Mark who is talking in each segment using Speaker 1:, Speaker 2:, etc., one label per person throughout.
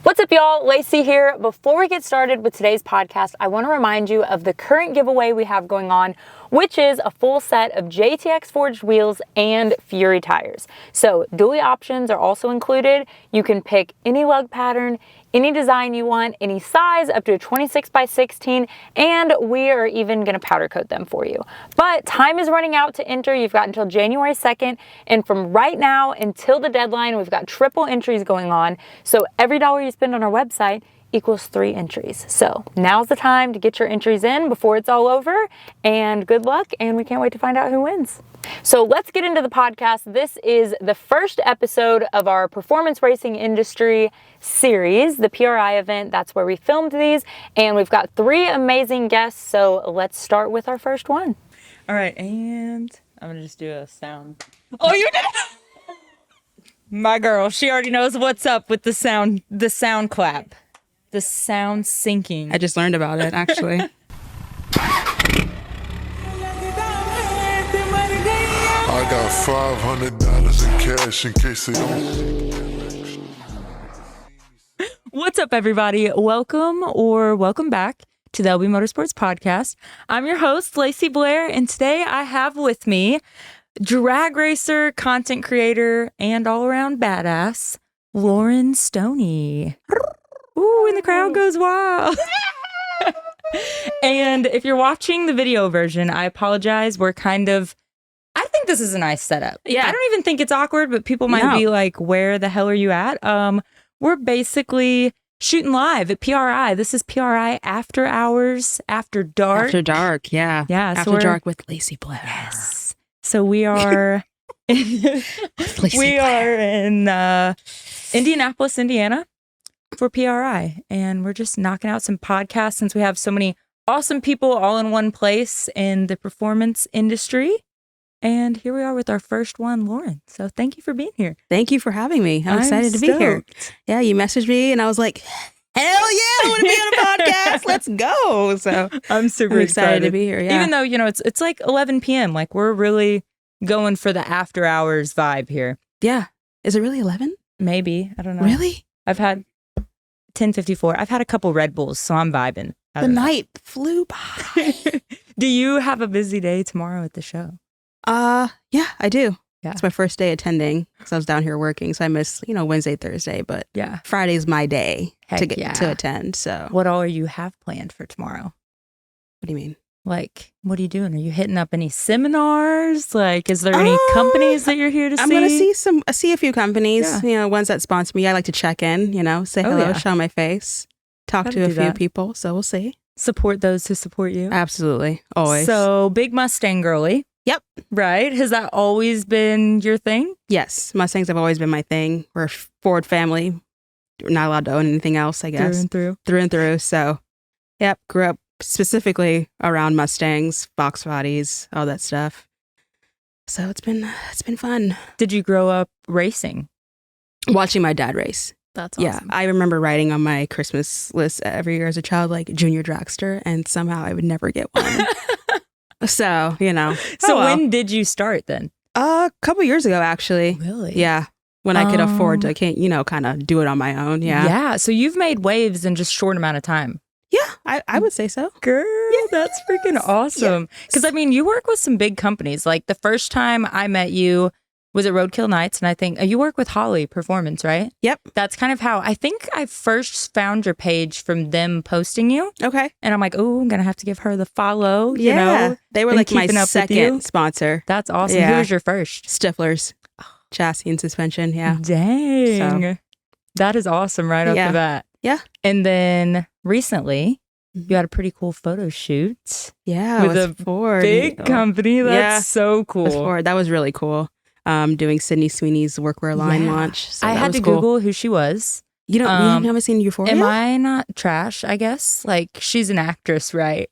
Speaker 1: What's up, y'all? Lacey here. Before we get started with today's podcast, I want to remind you of the current giveaway we have going on, which is a full set of JTX forged wheels and Fury tires. So dually options are also included. You can pick any lug pattern, any design you want, any size, up to a 26 by 16, and we are even going to powder coat them for you. But time is running out to enter. You've got until January 2nd, and from right now until the deadline, we've got triple entries going on. So every dollar you spend on our website equals 3 entries. So now's the time to get your entries in before it's all over, and good luck, and we can't wait to find out who wins. So let's get into the podcast. This is the first episode of our performance racing industry series, the PRI event. That's where we filmed these, and we've got 3 amazing guests. So let's start with our first one.
Speaker 2: All right, and I'm gonna just do a sound. Oh, you did! My girl, she already knows what's up with the sound clap. The sound syncing.
Speaker 3: I just learned about it, actually.
Speaker 4: I got $500 in cash in case they don't.
Speaker 2: What's up, everybody? Welcome back to the LB Motorsports Podcast. I'm your host, Lacey Blair, and today I have with me drag racer, content creator, and all-around badass, Lauren Stoney. Ooh, and the crowd goes wild. And if you're watching the video version, I apologize. I think this is a nice setup.
Speaker 3: Yeah.
Speaker 2: I don't even think it's awkward, but people might be like, where the hell are you at? We're basically shooting live at PRI. This is PRI after hours, after dark.
Speaker 3: After dark, yeah.
Speaker 2: Yeah.
Speaker 3: After dark with Lacey Blair.
Speaker 2: Yes. So we are are in Indianapolis, Indiana for PRI. And we're just knocking out some podcasts since we have so many awesome people all in one place in the performance industry. And here we are with our first one, Lauren. So thank you for being here.
Speaker 3: Thank you for having me. I'm excited to be here. Yeah, you messaged me and I was like, hell yeah, I want to be on a podcast. Let's go. So
Speaker 2: I'm super
Speaker 3: excited to be here. Yeah.
Speaker 2: Even though, it's like 11 p.m. Like we're really going for the after hours vibe here.
Speaker 3: Yeah. Is it really 11?
Speaker 2: Maybe. I don't know.
Speaker 3: Really?
Speaker 2: I've had 10:54. I've had a couple Red Bulls, so I'm vibing.
Speaker 3: The night flew by.
Speaker 2: Do you have a busy day tomorrow at the show?
Speaker 3: Yeah, I do.
Speaker 2: Yeah.
Speaker 3: It's my first day attending because I was down here working. So I miss, Wednesday, Thursday, but
Speaker 2: yeah,
Speaker 3: Friday's my day to attend. So
Speaker 2: what all you have planned for tomorrow?
Speaker 3: What do you mean?
Speaker 2: Like, what are you doing? Are you hitting up any seminars? Like, is there any companies that you're here to see?
Speaker 3: I'm going to see a few companies, ones that sponsor me. I like to check in, say hello, show my face, talk to a few people. So we'll see.
Speaker 2: Support those who support you.
Speaker 3: Absolutely. Always.
Speaker 2: So big Mustang girly.
Speaker 3: Yep.
Speaker 2: Right. Has that always been your thing?
Speaker 3: Yes. Mustangs have always been my thing. We're a Ford family. We're not allowed to own anything else, I guess.
Speaker 2: Through and
Speaker 3: through. So, yep. Grew up specifically around Mustangs, box bodies, all that stuff. So it's been fun.
Speaker 2: Did you grow up racing?
Speaker 3: Watching my dad race.
Speaker 2: That's awesome.
Speaker 3: Yeah. I remember writing on my Christmas list every year as a child, like junior dragster, and somehow I would never get one. So,
Speaker 2: So when did you start then?
Speaker 3: A couple years ago, actually.
Speaker 2: Really?
Speaker 3: Yeah. When I could afford to, kind of do it on my own. Yeah.
Speaker 2: Yeah. So you've made waves in just a short amount of time.
Speaker 3: Yeah, I would say so.
Speaker 2: Girl, that's freaking awesome. Because, you work with some big companies. Like the first time I met you was at Roadkill Nights. And I think you work with Holly Performance, right?
Speaker 3: Yep.
Speaker 2: That's kind of how I think I first found your page from them posting you.
Speaker 3: Okay.
Speaker 2: And I'm like, oh, I'm going to have to give her the follow.
Speaker 3: They were like my second sponsor.
Speaker 2: That's awesome.
Speaker 3: Yeah.
Speaker 2: Who was your first?
Speaker 3: Stifler's chassis and suspension. Yeah.
Speaker 2: Dang.
Speaker 3: So.
Speaker 2: That is awesome right off the bat.
Speaker 3: Yeah.
Speaker 2: And then recently, you had a pretty cool photo shoot.
Speaker 3: Yeah.
Speaker 2: With a
Speaker 3: Ford.
Speaker 2: big company. That's so cool.
Speaker 3: Ford. That was really cool. Doing Sydney Sweeney's workwear line launch. So
Speaker 2: I had to Google who she was.
Speaker 3: You haven't seen Euphoria?
Speaker 2: Am I not trash, I guess? Like, she's an actress, right?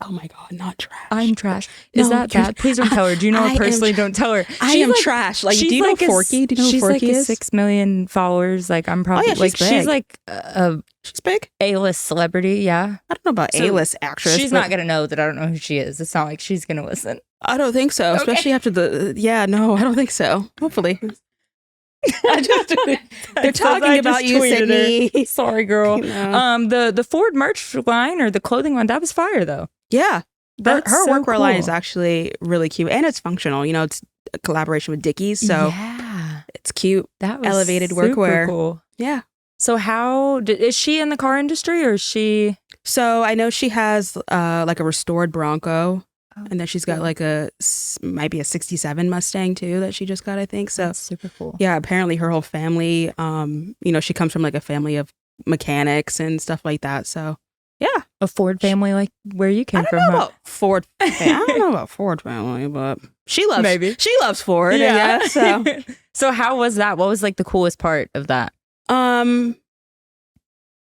Speaker 3: Oh my God, not trash.
Speaker 2: I'm trash. Is that bad? Please don't tell her. Do you know her personally? Don't tell her.
Speaker 3: I am trash. Like, do you know Forky? Do you know who Forky is?
Speaker 2: She's like 6 million followers. Like, I'm probably she's like
Speaker 3: she's big.
Speaker 2: A-list celebrity. Yeah.
Speaker 3: I don't know about A-list actress.
Speaker 2: She's not gonna know that I don't know who she is. It's not like she's gonna listen.
Speaker 3: I don't think so. Okay. Especially after I don't think so. Hopefully. They're talking about you, Sydney.
Speaker 2: Sorry, girl.
Speaker 3: You know.
Speaker 2: The Ford merch line or the clothing line, that was fire though.
Speaker 3: Yeah.
Speaker 2: That's
Speaker 3: Her
Speaker 2: so
Speaker 3: workwear line is
Speaker 2: cool.
Speaker 3: actually really cute and it's functional. You know, it's a collaboration with Dickies, so
Speaker 2: yeah,
Speaker 3: it's cute.
Speaker 2: that was
Speaker 3: elevated
Speaker 2: super
Speaker 3: workwear.
Speaker 2: Cool.
Speaker 3: Yeah.
Speaker 2: So is she in the car industry or is she?
Speaker 3: So I know she has like a restored Bronco,
Speaker 2: Oh,
Speaker 3: and then she's got like might be a '67 Mustang too that she just got, I think. So
Speaker 2: That's super cool.
Speaker 3: yeah, apparently her whole family, you know, she comes from like a family of mechanics and stuff like that. So yeah,
Speaker 2: A Ford family like where you came
Speaker 3: I don't
Speaker 2: from.
Speaker 3: know
Speaker 2: huh?
Speaker 3: about Ford. I don't know about Ford family, but she loves Ford.
Speaker 2: Yeah.
Speaker 3: Yeah. So
Speaker 2: So how was that? What was like the coolest part of that?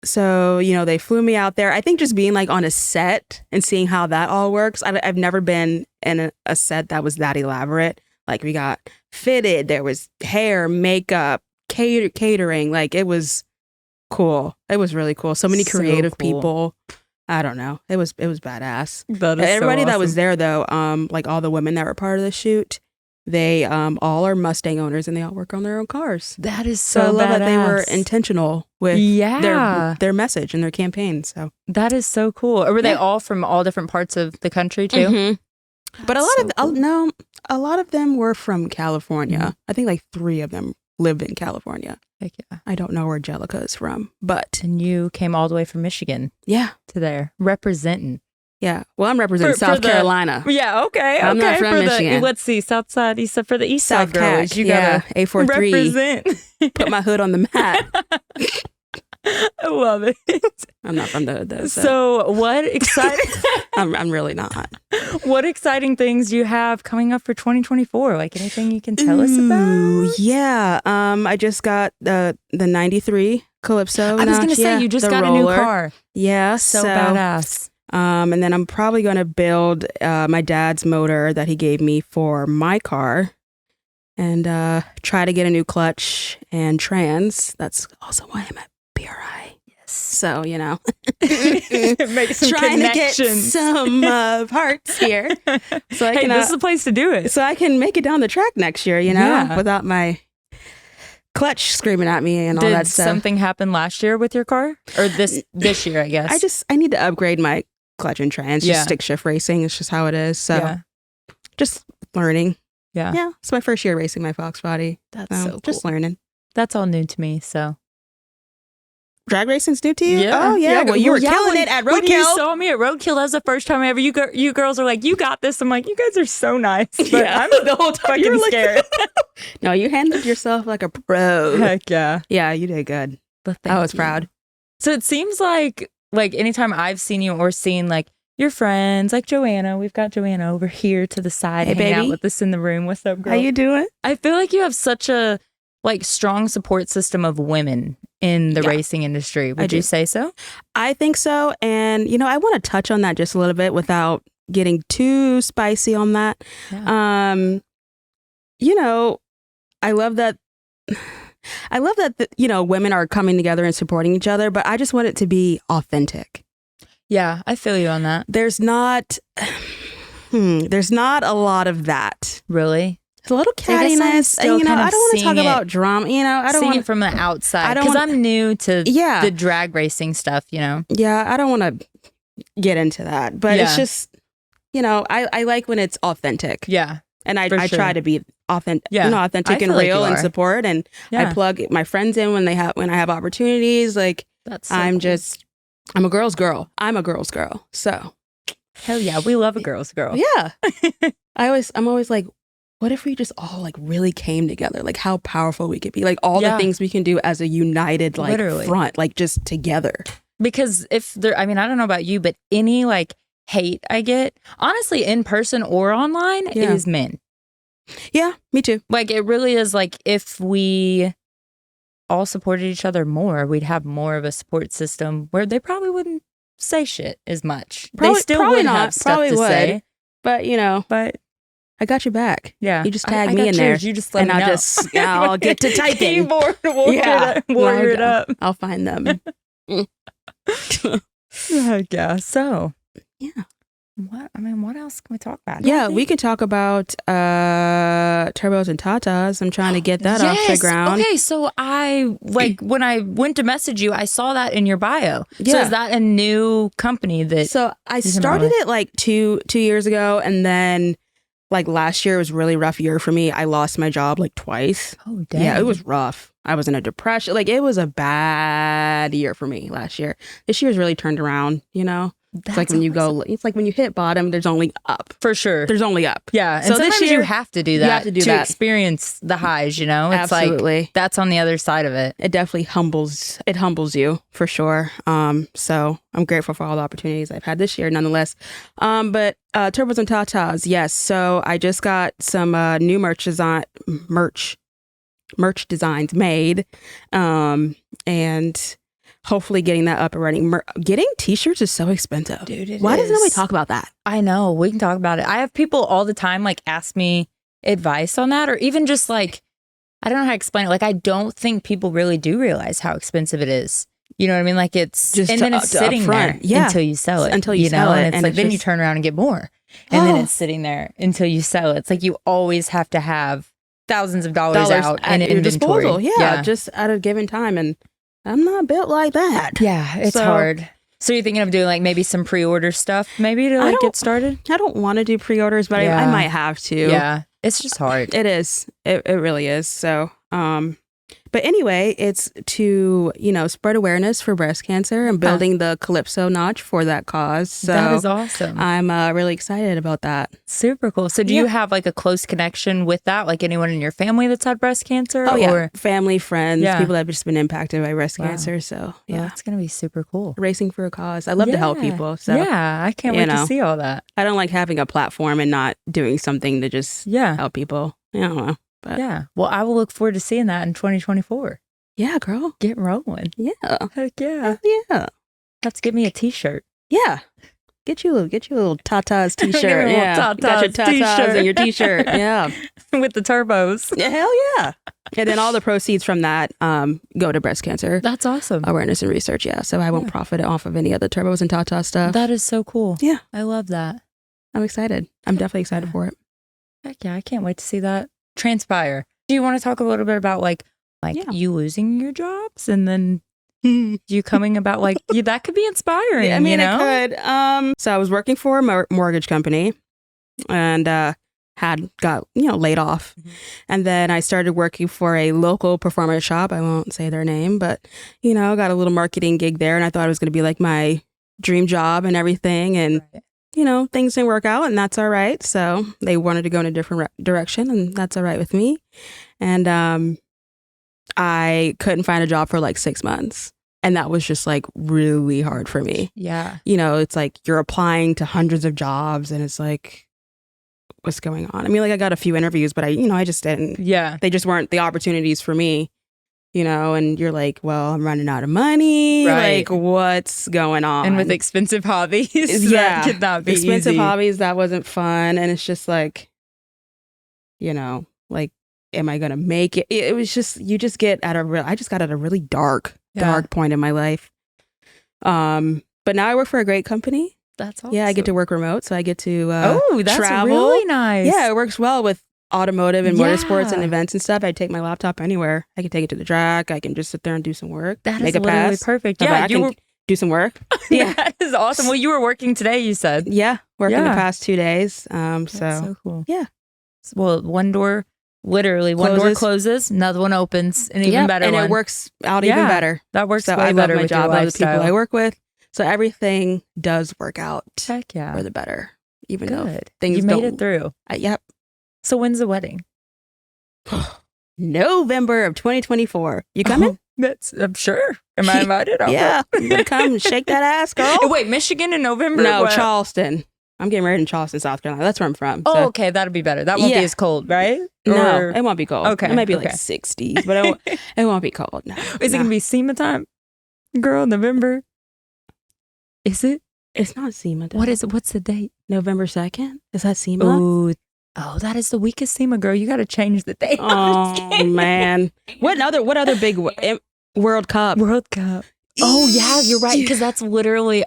Speaker 3: So, you know, they flew me out there. I think just being like on a set and seeing how that all works. I've never been in a set that was that elaborate. Like we got fitted, there was hair, makeup, catering. Like it was cool. It was really cool. So many
Speaker 2: So
Speaker 3: creative
Speaker 2: cool.
Speaker 3: people. I don't know. It was badass.
Speaker 2: That is
Speaker 3: Everybody
Speaker 2: so
Speaker 3: that was
Speaker 2: awesome.
Speaker 3: there though, like all the women that were part of the shoot, they all are Mustang owners and they all work on their own cars.
Speaker 2: That is
Speaker 3: So I
Speaker 2: so
Speaker 3: love that they were
Speaker 2: badass.
Speaker 3: intentional with
Speaker 2: Yeah.
Speaker 3: their message and their campaign. So
Speaker 2: That is so cool. Or were they
Speaker 3: Yeah.
Speaker 2: all from all different parts of the country too?
Speaker 3: Mhm. But a
Speaker 2: That's
Speaker 3: lot
Speaker 2: so
Speaker 3: of
Speaker 2: cool.
Speaker 3: no, a lot of them were from California.
Speaker 2: Mhm.
Speaker 3: I think like 3 of them lived in California.
Speaker 2: Heck yeah.
Speaker 3: I don't know where Jellica is from, but
Speaker 2: And you came all the way from Michigan
Speaker 3: yeah,
Speaker 2: to there representing.
Speaker 3: yeah. Well, I'm representing
Speaker 2: For
Speaker 3: South
Speaker 2: the-
Speaker 3: Carolina.
Speaker 2: Yeah, okay.
Speaker 3: I'm not
Speaker 2: okay.
Speaker 3: from
Speaker 2: for
Speaker 3: Michigan.
Speaker 2: Let's see, South Side, East Side. For the East
Speaker 3: South
Speaker 2: Side girls,
Speaker 3: Cac,
Speaker 2: you
Speaker 3: yeah,
Speaker 2: gotta
Speaker 3: A43.
Speaker 2: represent.
Speaker 3: Put my hood on the map.
Speaker 2: I love it.
Speaker 3: I'm not from the hood though, so
Speaker 2: So, what exciting,
Speaker 3: I'm really not.
Speaker 2: what exciting things do you have coming up for 2024? Like anything you can tell us
Speaker 3: Ooh,
Speaker 2: about?
Speaker 3: yeah. I just got the '93 Calypso.
Speaker 2: I was gonna say you just got a new
Speaker 3: roller.
Speaker 2: car.
Speaker 3: Yeah,
Speaker 2: So badass.
Speaker 3: And then I'm probably going to build my dad's motor that he gave me for my car and try to get a new clutch and trans. That's also why I'm at PRI. Yes. So, you know,
Speaker 2: Make some
Speaker 3: trying to get
Speaker 2: connections.
Speaker 3: some parts here. So I
Speaker 2: Hey,
Speaker 3: can,
Speaker 2: this is the place to do it.
Speaker 3: so I can make it down the track next year, you know,
Speaker 2: Yeah.
Speaker 3: without my clutch screaming at me and all
Speaker 2: Did
Speaker 3: that stuff.
Speaker 2: something happen last year with your car? Or this year, I guess?
Speaker 3: I need to upgrade my clutch and trans.
Speaker 2: Yeah.
Speaker 3: Just stick shift racing. It's just how it is. So
Speaker 2: Yeah.
Speaker 3: just learning.
Speaker 2: Yeah.
Speaker 3: Yeah. It's my first year racing my Fox body.
Speaker 2: That's so cool.
Speaker 3: Just learning.
Speaker 2: That's all new to me, so.
Speaker 3: Drag racing's new to you?
Speaker 2: Yeah.
Speaker 3: Oh, yeah. Well, you were killing
Speaker 2: when-
Speaker 3: it at
Speaker 2: When you
Speaker 3: Roadkill.
Speaker 2: saw me at Roadkill, that was the first time ever. You girls are like, you got this. I'm like, you guys are so nice. But
Speaker 3: Yeah.
Speaker 2: I'm
Speaker 3: The whole time you
Speaker 2: fucking
Speaker 3: were like-
Speaker 2: scared.
Speaker 3: No, you handled yourself like a pro.
Speaker 2: Heck yeah.
Speaker 3: Yeah, you did good.
Speaker 2: But
Speaker 3: I was
Speaker 2: thank you.
Speaker 3: proud.
Speaker 2: So it seems like anytime I've seen you or seen like your friends, like Joanna, we've got Joanna over here to the side
Speaker 3: Hey,
Speaker 2: hanging out
Speaker 3: baby.
Speaker 2: with us in the room. What's up, girl?
Speaker 3: How you doing?
Speaker 2: I feel like you have such a like strong support system of women in the
Speaker 3: Yeah.
Speaker 2: racing industry. Would
Speaker 3: do.
Speaker 2: you say so?
Speaker 3: I think so. And, you know, I want to touch on that just a little bit without getting too spicy on that. You know, I love that. You know, women are coming together and supporting each other, but I just want it to be authentic.
Speaker 2: Yeah, I feel you on that.
Speaker 3: There's not a lot of that.
Speaker 2: Really?
Speaker 3: It's a little
Speaker 2: I guess I'm
Speaker 3: cattiness.
Speaker 2: still
Speaker 3: You know,
Speaker 2: kind of
Speaker 3: I don't want to talk
Speaker 2: seeing it-
Speaker 3: about drama. You know, I don't
Speaker 2: Seeing
Speaker 3: want
Speaker 2: it from the outside
Speaker 3: I don't
Speaker 2: because
Speaker 3: wanna-
Speaker 2: I'm new to
Speaker 3: Yeah.
Speaker 2: the drag racing stuff, you know?
Speaker 3: Yeah, I don't want to get into that, but it's
Speaker 2: Yeah.
Speaker 3: just, you know, I like when it's authentic.
Speaker 2: Yeah.
Speaker 3: And I
Speaker 2: For
Speaker 3: try
Speaker 2: sure.
Speaker 3: to be authentic,
Speaker 2: Yeah.
Speaker 3: authentic
Speaker 2: I
Speaker 3: and
Speaker 2: feel like
Speaker 3: real
Speaker 2: you
Speaker 3: and
Speaker 2: are.
Speaker 3: support. And
Speaker 2: Yeah.
Speaker 3: I plug my friends in when I have opportunities. Like
Speaker 2: That's so
Speaker 3: I'm
Speaker 2: cool.
Speaker 3: I'm a girl's girl. I'm a girl's girl. So
Speaker 2: Hell yeah, we love a girl's girl.
Speaker 3: yeah, I'm always like, what if we just all like really came together? Like how powerful we could be. Like all
Speaker 2: Yeah.
Speaker 3: the things we can do as a united like
Speaker 2: Literally.
Speaker 3: front, like just together.
Speaker 2: Because if there, I mean, I don't know about you, but any like hate I get, honestly, in person or online,
Speaker 3: Yeah.
Speaker 2: is men.
Speaker 3: Yeah, me too.
Speaker 2: Like it really is like if we all supported each other more, we'd have more of a support system where they probably wouldn't say shit as much.
Speaker 3: Probably-
Speaker 2: they still
Speaker 3: probably
Speaker 2: would
Speaker 3: not.
Speaker 2: have stuff
Speaker 3: Probably
Speaker 2: to
Speaker 3: would.
Speaker 2: say.
Speaker 3: But you know,
Speaker 2: But
Speaker 3: I got your back.
Speaker 2: yeah.
Speaker 3: You just
Speaker 2: I
Speaker 3: tag me
Speaker 2: got
Speaker 3: in there,
Speaker 2: yours. You just let
Speaker 3: and
Speaker 2: me
Speaker 3: I'll
Speaker 2: know.
Speaker 3: I'll get to typing.
Speaker 2: Keyboard warrior it up.
Speaker 3: I'll find them.
Speaker 2: Yeah. So
Speaker 3: Yeah.
Speaker 2: what else can we talk about?
Speaker 3: Yeah, we could talk about turbos and tatas. I'm trying to get that off the ground.
Speaker 2: Okay, so I when I went to message you, I saw that in your bio.
Speaker 3: Yeah.
Speaker 2: So is that a new company that?
Speaker 3: So I started it like two years ago, and then like last year was a really rough year for me. I lost my job like twice.
Speaker 2: Oh, dang.
Speaker 3: Yeah, it was rough. I was in a depression. Like it was a bad year for me last year. This year's really turned around, you know? It's like when you go, it's like when you hit bottom, there's only up.
Speaker 2: For sure.
Speaker 3: There's only up.
Speaker 2: Yeah. And
Speaker 3: so
Speaker 2: sometimes
Speaker 3: this year,
Speaker 2: you have to do that
Speaker 3: you have to do that.
Speaker 2: Experience the highs, you know? It's
Speaker 3: Absolutely.
Speaker 2: like that's on the other side of it.
Speaker 3: It definitely humbles you for sure. So I'm grateful for all the opportunities I've had this year nonetheless. But turbos and tatas, yes. So I just got some new merch designs made. And hopefully getting that up and running. Getting t-shirts is so expensive.
Speaker 2: Dude,
Speaker 3: Why doesn't nobody talk about that?
Speaker 2: I know. We can talk about it. I have people all the time like ask me advice on that, or even just like, I don't know how to explain it. Like, I don't think people really do realize how expensive it is. You know what I mean? Like it's
Speaker 3: just
Speaker 2: and then it's sitting there until you sell it.
Speaker 3: Until you sell it.
Speaker 2: And it's like then you turn around and get more. And then it's sitting there until you sell it. It's like you always have to have thousands of dollars out
Speaker 3: at
Speaker 2: in
Speaker 3: your
Speaker 2: inventory.
Speaker 3: disposal. Yeah, just at a given time. And I'm not built like that.
Speaker 2: Yeah, it's hard. So you're thinking of doing like maybe some pre-order stuff maybe to like get started?
Speaker 3: I don't want to do pre-orders, but I might have to.
Speaker 2: Yeah, it's just hard.
Speaker 3: It is. It really is. So, but anyway, it's to, spread awareness for breast cancer and building the Calypso notch for that cause. So
Speaker 2: that is awesome.
Speaker 3: I'm really excited about that.
Speaker 2: Super cool. So do you have like a close connection with that? Like anyone in your family that's had breast cancer?
Speaker 3: Oh, yeah. Family, friends, people that have just been impacted by breast
Speaker 2: Wow.
Speaker 3: cancer. So,
Speaker 2: yeah. Well, that's going to be super cool.
Speaker 3: Racing for a cause. I love to help people. So,
Speaker 2: yeah, I can't wait to see all that.
Speaker 3: I don't like having a platform and not doing something to just help people. I don't know. But
Speaker 2: yeah. Well, I will look forward to seeing that in 2024.
Speaker 3: Yeah, girl.
Speaker 2: Get rolling.
Speaker 3: Yeah.
Speaker 2: Heck yeah.
Speaker 3: Yeah.
Speaker 2: Have to give me a t-shirt.
Speaker 3: Yeah. Get you a little tatas t-shirt.
Speaker 2: Yeah.
Speaker 3: Got your tatas
Speaker 2: t-shirt.
Speaker 3: and your t-shirt. Yeah.
Speaker 2: With the turbos.
Speaker 3: Yeah, hell yeah. And then all the proceeds from that go to breast cancer.
Speaker 2: That's awesome.
Speaker 3: Awareness and research. Yeah. So I won't profit off of any of the turbos and tata stuff.
Speaker 2: That is so cool.
Speaker 3: Yeah.
Speaker 2: I love that.
Speaker 3: I'm excited. I'm definitely excited for it.
Speaker 2: Heck yeah. I can't wait to see that transpire. Do you want to talk a little bit about like you losing your jobs and then you coming about like that could be inspiring?
Speaker 3: Yeah, I mean, it could. So I was working for a mortgage company and got laid off. Mm-hmm. And then I started working for a local performance shop. I won't say their name, but got a little marketing gig there, and I thought it was going to be like my dream job and everything. And things didn't work out, and that's all right. So they wanted to go in a different direction, and that's all right with me. And I couldn't find a job for like 6 months. And that was just like really hard for me.
Speaker 2: Yeah.
Speaker 3: It's like you're applying to hundreds of jobs, and it's like, what's going on? I mean, like I got a few interviews, but I just didn't. Yeah. They just weren't the opportunities for me. And you're like, well, I'm running out of money. Like, what's going on?
Speaker 2: And with expensive hobbies, that could not be
Speaker 3: expensive
Speaker 2: easy.
Speaker 3: hobbies, that wasn't fun. And it's just like, like, am I going to make it? It was just, I just got at a really dark point in my life. But now I work for a great company.
Speaker 2: That's awesome.
Speaker 3: Yeah, I get to work remote, so I get to
Speaker 2: that's
Speaker 3: travel.
Speaker 2: Really nice.
Speaker 3: Yeah, it works well with automotive and motorsports and events and stuff. I take my laptop anywhere. I can take it to the track. I can just sit there and do some work.
Speaker 2: That
Speaker 3: make
Speaker 2: is
Speaker 3: a
Speaker 2: literally
Speaker 3: pass.
Speaker 2: perfect.
Speaker 3: Yeah, I can do some work. Yeah,
Speaker 2: that is awesome. Well, you were working today, you said.
Speaker 3: Yeah, working the past 2 days.
Speaker 2: That's so cool.
Speaker 3: Yeah.
Speaker 2: Well, one door closes, another one opens, and even better.
Speaker 3: And it works out even better.
Speaker 2: That works
Speaker 3: so
Speaker 2: way
Speaker 3: I
Speaker 2: better
Speaker 3: love my
Speaker 2: with
Speaker 3: job.
Speaker 2: your
Speaker 3: I love the people
Speaker 2: lifestyle.
Speaker 3: I work with. So everything does work out.
Speaker 2: Heck yeah.
Speaker 3: For the better. Even though
Speaker 2: Good.
Speaker 3: things
Speaker 2: you made it through.
Speaker 3: Yep.
Speaker 2: So when's the wedding?
Speaker 3: November of 2024. You coming?
Speaker 2: I'm sure. Am I invited?
Speaker 3: Yeah. You gonna come and shake that ass, girl?
Speaker 2: Wait, Michigan in November?
Speaker 3: No,
Speaker 2: What?
Speaker 3: Charleston. I'm getting married in Charleston, South Carolina. That's where I'm from.
Speaker 2: Oh,
Speaker 3: so.
Speaker 2: okay. That'll be better. That won't be as cold, right?
Speaker 3: No, it won't be cold.
Speaker 2: Okay.
Speaker 3: It might be like 60s, but it won't be cold. No.
Speaker 2: Is it going to be SEMA time? Girl, November? Is it?
Speaker 3: It's not SEMA time.
Speaker 2: What is it? What's the date?
Speaker 3: November 2nd? Is that SEMA?
Speaker 2: Oh, that is the weakest SEMA, girl. You got to change the date.
Speaker 3: Oh, man. What other big World Cup?
Speaker 2: World Cup. Oh, yeah, you're right. Because that's literally,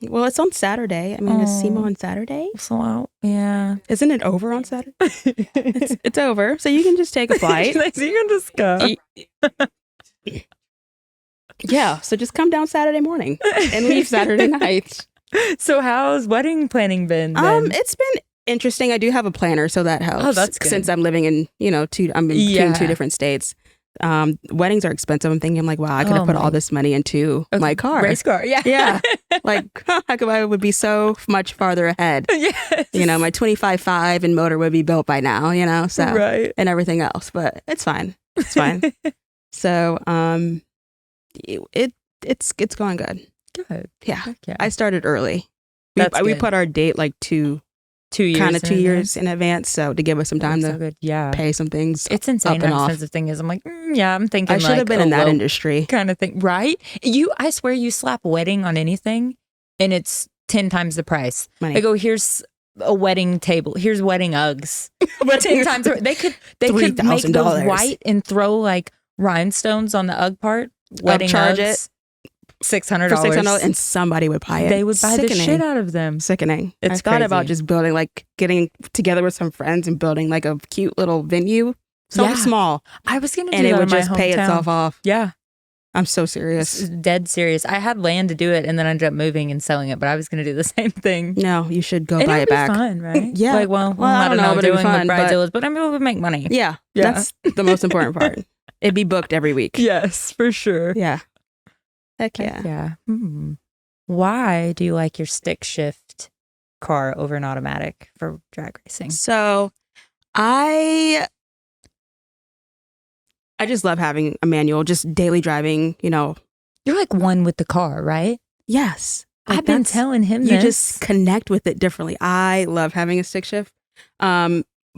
Speaker 3: Well, it's on Saturday. I mean, is SEMA on Saturday?
Speaker 2: So, yeah.
Speaker 3: Isn't it over on Saturday? It's over. So you can just take a flight.
Speaker 2: So you can just go.
Speaker 3: Yeah. So just come down Saturday morning and leave Saturday night.
Speaker 2: So how's wedding planning been then?
Speaker 3: It's been interesting. I do have a planner, so that helps.
Speaker 2: Oh, that's good.
Speaker 3: Since I'm living in, I'm in between two different states. Weddings are expensive. I'm like, wow, I could have put all this money into my car.
Speaker 2: Race car, yeah.
Speaker 3: Yeah. Like, I would be so much farther ahead.
Speaker 2: Yes.
Speaker 3: My 25.5 and motor would be built by now, so,
Speaker 2: right.
Speaker 3: and everything else, but it's fine. It's fine. So, it's going good.
Speaker 2: Good.
Speaker 3: Yeah.
Speaker 2: Yeah.
Speaker 3: I started early.
Speaker 2: That's
Speaker 3: We
Speaker 2: good.
Speaker 3: put our date like 2
Speaker 2: years
Speaker 3: kind of 2
Speaker 2: in
Speaker 3: years
Speaker 2: advance.
Speaker 3: in advance, so to give us some time
Speaker 2: That's
Speaker 3: to
Speaker 2: so good. Yeah.
Speaker 3: pay some things.
Speaker 2: It's insane
Speaker 3: up and
Speaker 2: how
Speaker 3: off.
Speaker 2: expensive thing is. I'm like, I'm thinking
Speaker 3: I should have been in that industry.
Speaker 2: kind of thing, right? I swear you slap wedding on anything and it's 10 times the price.
Speaker 3: Money.
Speaker 2: I go, here's a wedding table. Here's wedding Uggs. 10 times. They could make
Speaker 3: $3,000.
Speaker 2: those white and throw like rhinestones on the Ugg part. Wedding
Speaker 3: Upcharge
Speaker 2: Uggs. $600.
Speaker 3: For $600, and somebody would buy it.
Speaker 2: They would buy the
Speaker 3: Sickening.
Speaker 2: shit out of them.
Speaker 3: Sickening.
Speaker 2: It's
Speaker 3: I thought about
Speaker 2: crazy.
Speaker 3: just building, like getting together with some friends and building like a cute little venue. Something
Speaker 2: Yeah.
Speaker 3: small.
Speaker 2: I was going to do
Speaker 3: And
Speaker 2: that
Speaker 3: it would
Speaker 2: in my
Speaker 3: just pay
Speaker 2: hometown.
Speaker 3: itself off.
Speaker 2: Yeah.
Speaker 3: I'm so serious.
Speaker 2: Dead serious. I had land to do it and then I ended up moving and selling it, but I was going to do the same thing.
Speaker 3: No, you should go
Speaker 2: And
Speaker 3: buy
Speaker 2: it'd
Speaker 3: it
Speaker 2: be
Speaker 3: back.
Speaker 2: fun, right?
Speaker 3: Yeah.
Speaker 2: Like, well,
Speaker 3: I don't know, but it'd be
Speaker 2: doing
Speaker 3: fun,
Speaker 2: the
Speaker 3: but-
Speaker 2: bridezillas, but I mean, we would make money.
Speaker 3: Yeah.
Speaker 2: Yeah.
Speaker 3: That's the most important part. It'd be booked every week.
Speaker 2: Yes, for sure.
Speaker 3: Yeah. Heck yeah.
Speaker 2: Yeah. Why do you like your stick shift car over an automatic for drag racing?
Speaker 3: So I just love having a manual, just daily driving,
Speaker 2: You're like one with the car, right?
Speaker 3: Yes. Like,
Speaker 2: I've been
Speaker 3: that's-
Speaker 2: telling him
Speaker 3: you
Speaker 2: this.
Speaker 3: just connect with it differently. I love having a stick shift.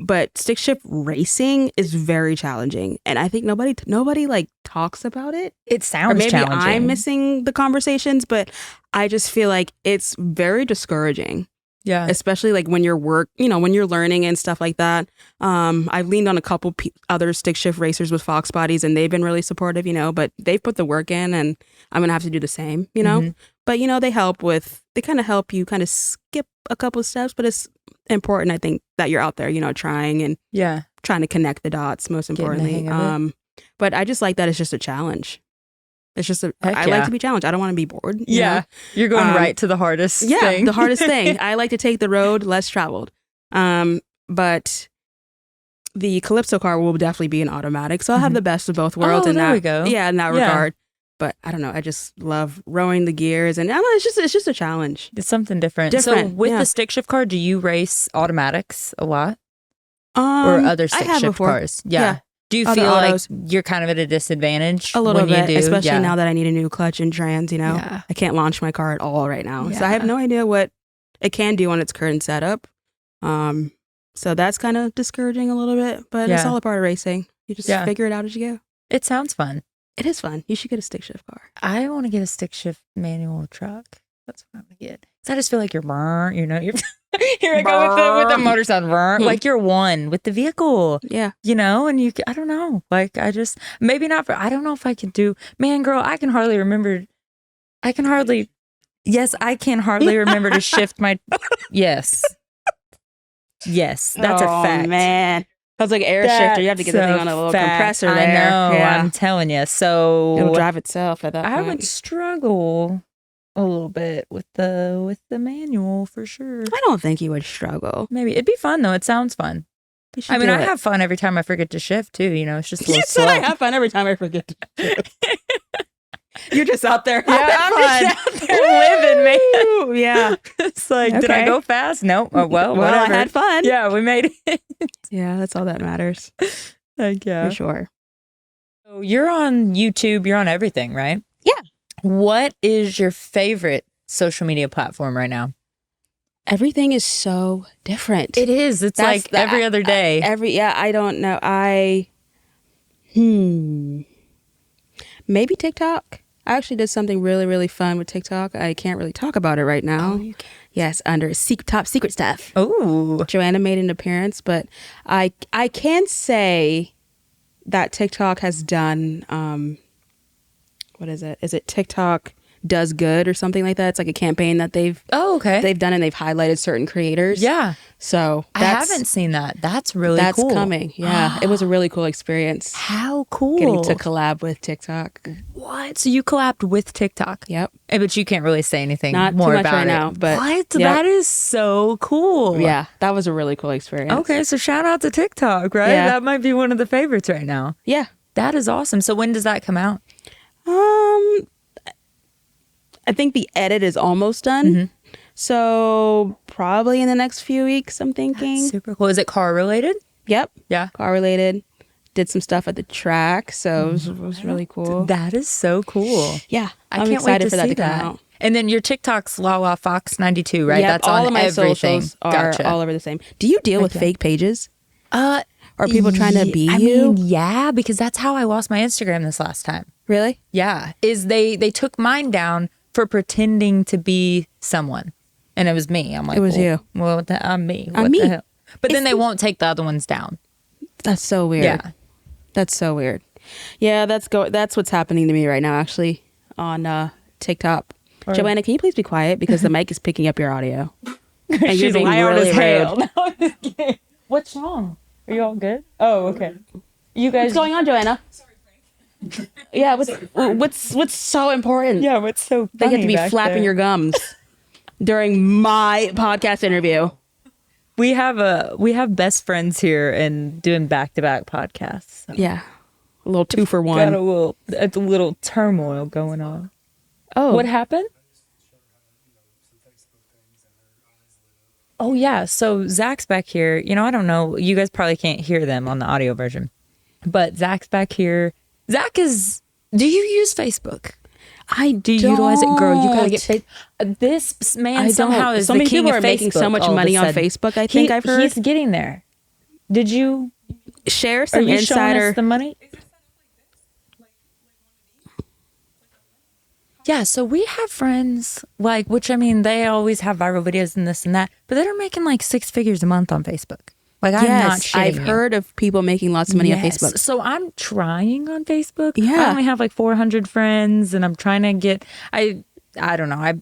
Speaker 3: But stick shift racing is very challenging. And I think nobody like talks about it.
Speaker 2: It sounds
Speaker 3: Or maybe
Speaker 2: challenging.
Speaker 3: I'm missing the conversations, but I just feel like it's very discouraging.
Speaker 2: Yeah.
Speaker 3: Especially like when you're when you're learning and stuff like that. I've leaned on a couple other stick shift racers with Fox bodies, and they've been really supportive, but they've put the work in, and I'm gonna have to do the same,
Speaker 2: Mhm.
Speaker 3: But they kind of help you kind of skip a couple of steps, but it's important, I think, that you're out there, trying to connect the dots. Most
Speaker 2: Getting the
Speaker 3: importantly,
Speaker 2: hang of
Speaker 3: but I just like that it's just a challenge. It's just I
Speaker 2: Heck
Speaker 3: like
Speaker 2: yeah.
Speaker 3: to be challenged. I don't want to be bored.
Speaker 2: Yeah. You're going
Speaker 3: Um,
Speaker 2: right to the hardest
Speaker 3: Yeah,
Speaker 2: thing.
Speaker 3: the hardest thing. I like to take the road less traveled. But the Calypso car will definitely be an automatic. So I'll have the best of both worlds
Speaker 2: Oh,
Speaker 3: in
Speaker 2: there
Speaker 3: that.
Speaker 2: we go.
Speaker 3: Yeah, in that
Speaker 2: Yeah.
Speaker 3: regard. But I don't know. I just love rowing the gears, and I don't know, it's just a challenge.
Speaker 2: It's something different. So
Speaker 3: Different,
Speaker 2: with
Speaker 3: yeah.
Speaker 2: the stick shift car, do you race automatics a lot or other
Speaker 3: I
Speaker 2: stick
Speaker 3: have
Speaker 2: shift
Speaker 3: before.
Speaker 2: cars? Yeah. Do you
Speaker 3: Other
Speaker 2: feel
Speaker 3: autos.
Speaker 2: like you're kind of at a disadvantage
Speaker 3: A little
Speaker 2: when
Speaker 3: bit,
Speaker 2: you do?
Speaker 3: especially
Speaker 2: Yeah.
Speaker 3: now that I need a new clutch and trans.
Speaker 2: Yeah.
Speaker 3: I can't launch my car at all right now, so I have
Speaker 2: Yeah.
Speaker 3: no idea what it can do on its current setup. So that's kind of discouraging a little bit, but it's
Speaker 2: Yeah.
Speaker 3: all a part of racing. You just
Speaker 2: Yeah.
Speaker 3: figure it out as you go.
Speaker 2: It sounds fun.
Speaker 3: It is fun. You should get a stick shift car.
Speaker 2: I want to get a stick shift manual truck. That's what I'm going to get. 'Cause I just feel like you're, you're here I go with the motor sound. Like you're one with the vehicle.
Speaker 3: Yeah.
Speaker 2: And I don't know. Like I just, maybe not for, I don't know if I can do, man, girl, I can hardly remember to shift my, yes. Yes, that's a fact.
Speaker 3: Man. I was like air shifter. You have to get the thing on a little compressor there.
Speaker 2: I know,
Speaker 3: Yeah.
Speaker 2: I'm telling you. So
Speaker 3: It'll drive itself at that
Speaker 2: I
Speaker 3: point.
Speaker 2: would struggle a little bit with the manual for sure.
Speaker 3: I don't think you would struggle.
Speaker 2: Maybe it'd be fun though. It sounds fun.
Speaker 3: You should
Speaker 2: I mean,
Speaker 3: do
Speaker 2: I
Speaker 3: it.
Speaker 2: have fun every time I forget to shift too. It's just a little
Speaker 3: You said I
Speaker 2: slow.
Speaker 3: have fun every time I forget to. You're just out there.
Speaker 2: Yeah, I'm just out there living, man.
Speaker 3: Yeah.
Speaker 2: It's like, did I
Speaker 3: Okay.
Speaker 2: go fast? Nope. Oh, well,
Speaker 3: Well,
Speaker 2: whatever.
Speaker 3: I had fun.
Speaker 2: Yeah, we made it.
Speaker 3: Yeah, that's all that matters.
Speaker 2: Like, yeah.
Speaker 3: For sure.
Speaker 2: So you're on YouTube. You're on everything, right?
Speaker 3: Yeah.
Speaker 2: What is your favorite social media platform right now?
Speaker 3: Everything is so different.
Speaker 2: It is. It's
Speaker 3: That's
Speaker 2: like every other day.
Speaker 3: I don't know. Maybe TikTok. I actually did something really, really fun with TikTok. I can't really talk about it right now.
Speaker 2: you can.
Speaker 3: Yes, under top secret stuff.
Speaker 2: Oh.
Speaker 3: Joanna made an appearance, but I can say that TikTok has done what is it? Is it TikTok Does Good or something like that. It's like a campaign that they've done, and they've highlighted certain creators.
Speaker 2: Yeah.
Speaker 3: So
Speaker 2: I haven't seen that. That's really cool.
Speaker 3: That's coming. Yeah. It was a really cool experience.
Speaker 2: How cool.
Speaker 3: Getting to collab with TikTok.
Speaker 2: What? So you collabed with TikTok?
Speaker 3: Yep.
Speaker 2: But you can't really say anything
Speaker 3: Not
Speaker 2: more
Speaker 3: too much
Speaker 2: about
Speaker 3: right
Speaker 2: it.
Speaker 3: now, but
Speaker 2: what?
Speaker 3: yep.
Speaker 2: That is so cool.
Speaker 3: Yeah. That was a really cool experience.
Speaker 2: Okay. So shout out to TikTok, right?
Speaker 3: Yeah.
Speaker 2: That might be one of the favorites right now.
Speaker 3: Yeah.
Speaker 2: That is awesome. So when does that come out?
Speaker 3: I think the edit is almost done.
Speaker 2: Mm-hmm.
Speaker 3: So probably in the next few weeks, I'm thinking.
Speaker 2: That's super cool. Is it car related?
Speaker 3: Yep.
Speaker 2: Yeah.
Speaker 3: Car related. Did some stuff at the track. So it was really cool.
Speaker 2: That is so cool.
Speaker 3: Yeah.
Speaker 2: I
Speaker 3: I'm
Speaker 2: can't wait
Speaker 3: excited
Speaker 2: to
Speaker 3: for that
Speaker 2: see
Speaker 3: to come
Speaker 2: that.
Speaker 3: out.
Speaker 2: And then your TikTok's LaLaFox 92, right?
Speaker 3: Yep,
Speaker 2: That's
Speaker 3: all
Speaker 2: on
Speaker 3: of my
Speaker 2: everything.
Speaker 3: socials are all over the same. Do you deal with
Speaker 2: Okay.
Speaker 3: fake pages?
Speaker 2: Are
Speaker 3: people trying to be
Speaker 2: I
Speaker 3: you?
Speaker 2: mean, yeah, because that's how I lost my Instagram this last time.
Speaker 3: Really?
Speaker 2: Yeah, they took mine down for pretending to be someone, and it was me. I'm like,
Speaker 3: It was you.
Speaker 2: Well, I'm me.
Speaker 3: I'm
Speaker 2: What
Speaker 3: me.
Speaker 2: the hell? But then
Speaker 3: It's
Speaker 2: they won't take the other ones down.
Speaker 3: That's so weird.
Speaker 2: Yeah.
Speaker 3: That's so weird. Yeah, that's what's happening to me right now, actually, on TikTok. Joanna, can you please be quiet, because the mic is picking up your audio. And you're
Speaker 2: She's
Speaker 3: being
Speaker 2: loud
Speaker 3: really
Speaker 2: as hell.
Speaker 3: rude.
Speaker 2: No, I'm just kidding. What's wrong? Are you all good? Oh, okay. You guys.
Speaker 3: What's going on, Joanna? Yeah, what's so important?
Speaker 2: Yeah, what's so
Speaker 3: They
Speaker 2: funny
Speaker 3: get to be
Speaker 2: back
Speaker 3: flapping
Speaker 2: there?
Speaker 3: your gums during my podcast interview.
Speaker 2: We have best friends here and doing back-to-back podcasts. So.
Speaker 3: Yeah, a little 2 for
Speaker 2: Got
Speaker 3: one.
Speaker 2: a little turmoil going on.
Speaker 3: Oh,
Speaker 2: What happened? Oh yeah, so Zach's back here. I don't know. You guys probably can't hear them on the audio version, but Zach's back here. Zach is. Do you use Facebook? Do you utilize it, girl? You gotta get Facebook. This man somehow is
Speaker 3: so
Speaker 2: the
Speaker 3: many
Speaker 2: king
Speaker 3: people
Speaker 2: of
Speaker 3: are making so
Speaker 2: Facebook
Speaker 3: much
Speaker 2: all of a
Speaker 3: money on
Speaker 2: sudden.
Speaker 3: Facebook. I think I've heard.
Speaker 2: He's getting there. Did you
Speaker 3: Share
Speaker 2: Are
Speaker 3: some
Speaker 2: you showing
Speaker 3: insider.
Speaker 2: us the money? Yeah, so we have friends, which I mean, they always have viral videos and this and that, but they're making like 6 figures a month on Facebook. I'm not
Speaker 3: Yes,
Speaker 2: shitting
Speaker 3: I've
Speaker 2: you.
Speaker 3: heard of people making lots of money on
Speaker 2: Yes.
Speaker 3: Facebook.
Speaker 2: So I'm trying on Facebook.
Speaker 3: Yeah.
Speaker 2: I only have like 400 friends, and I'm trying to get. I don't know. I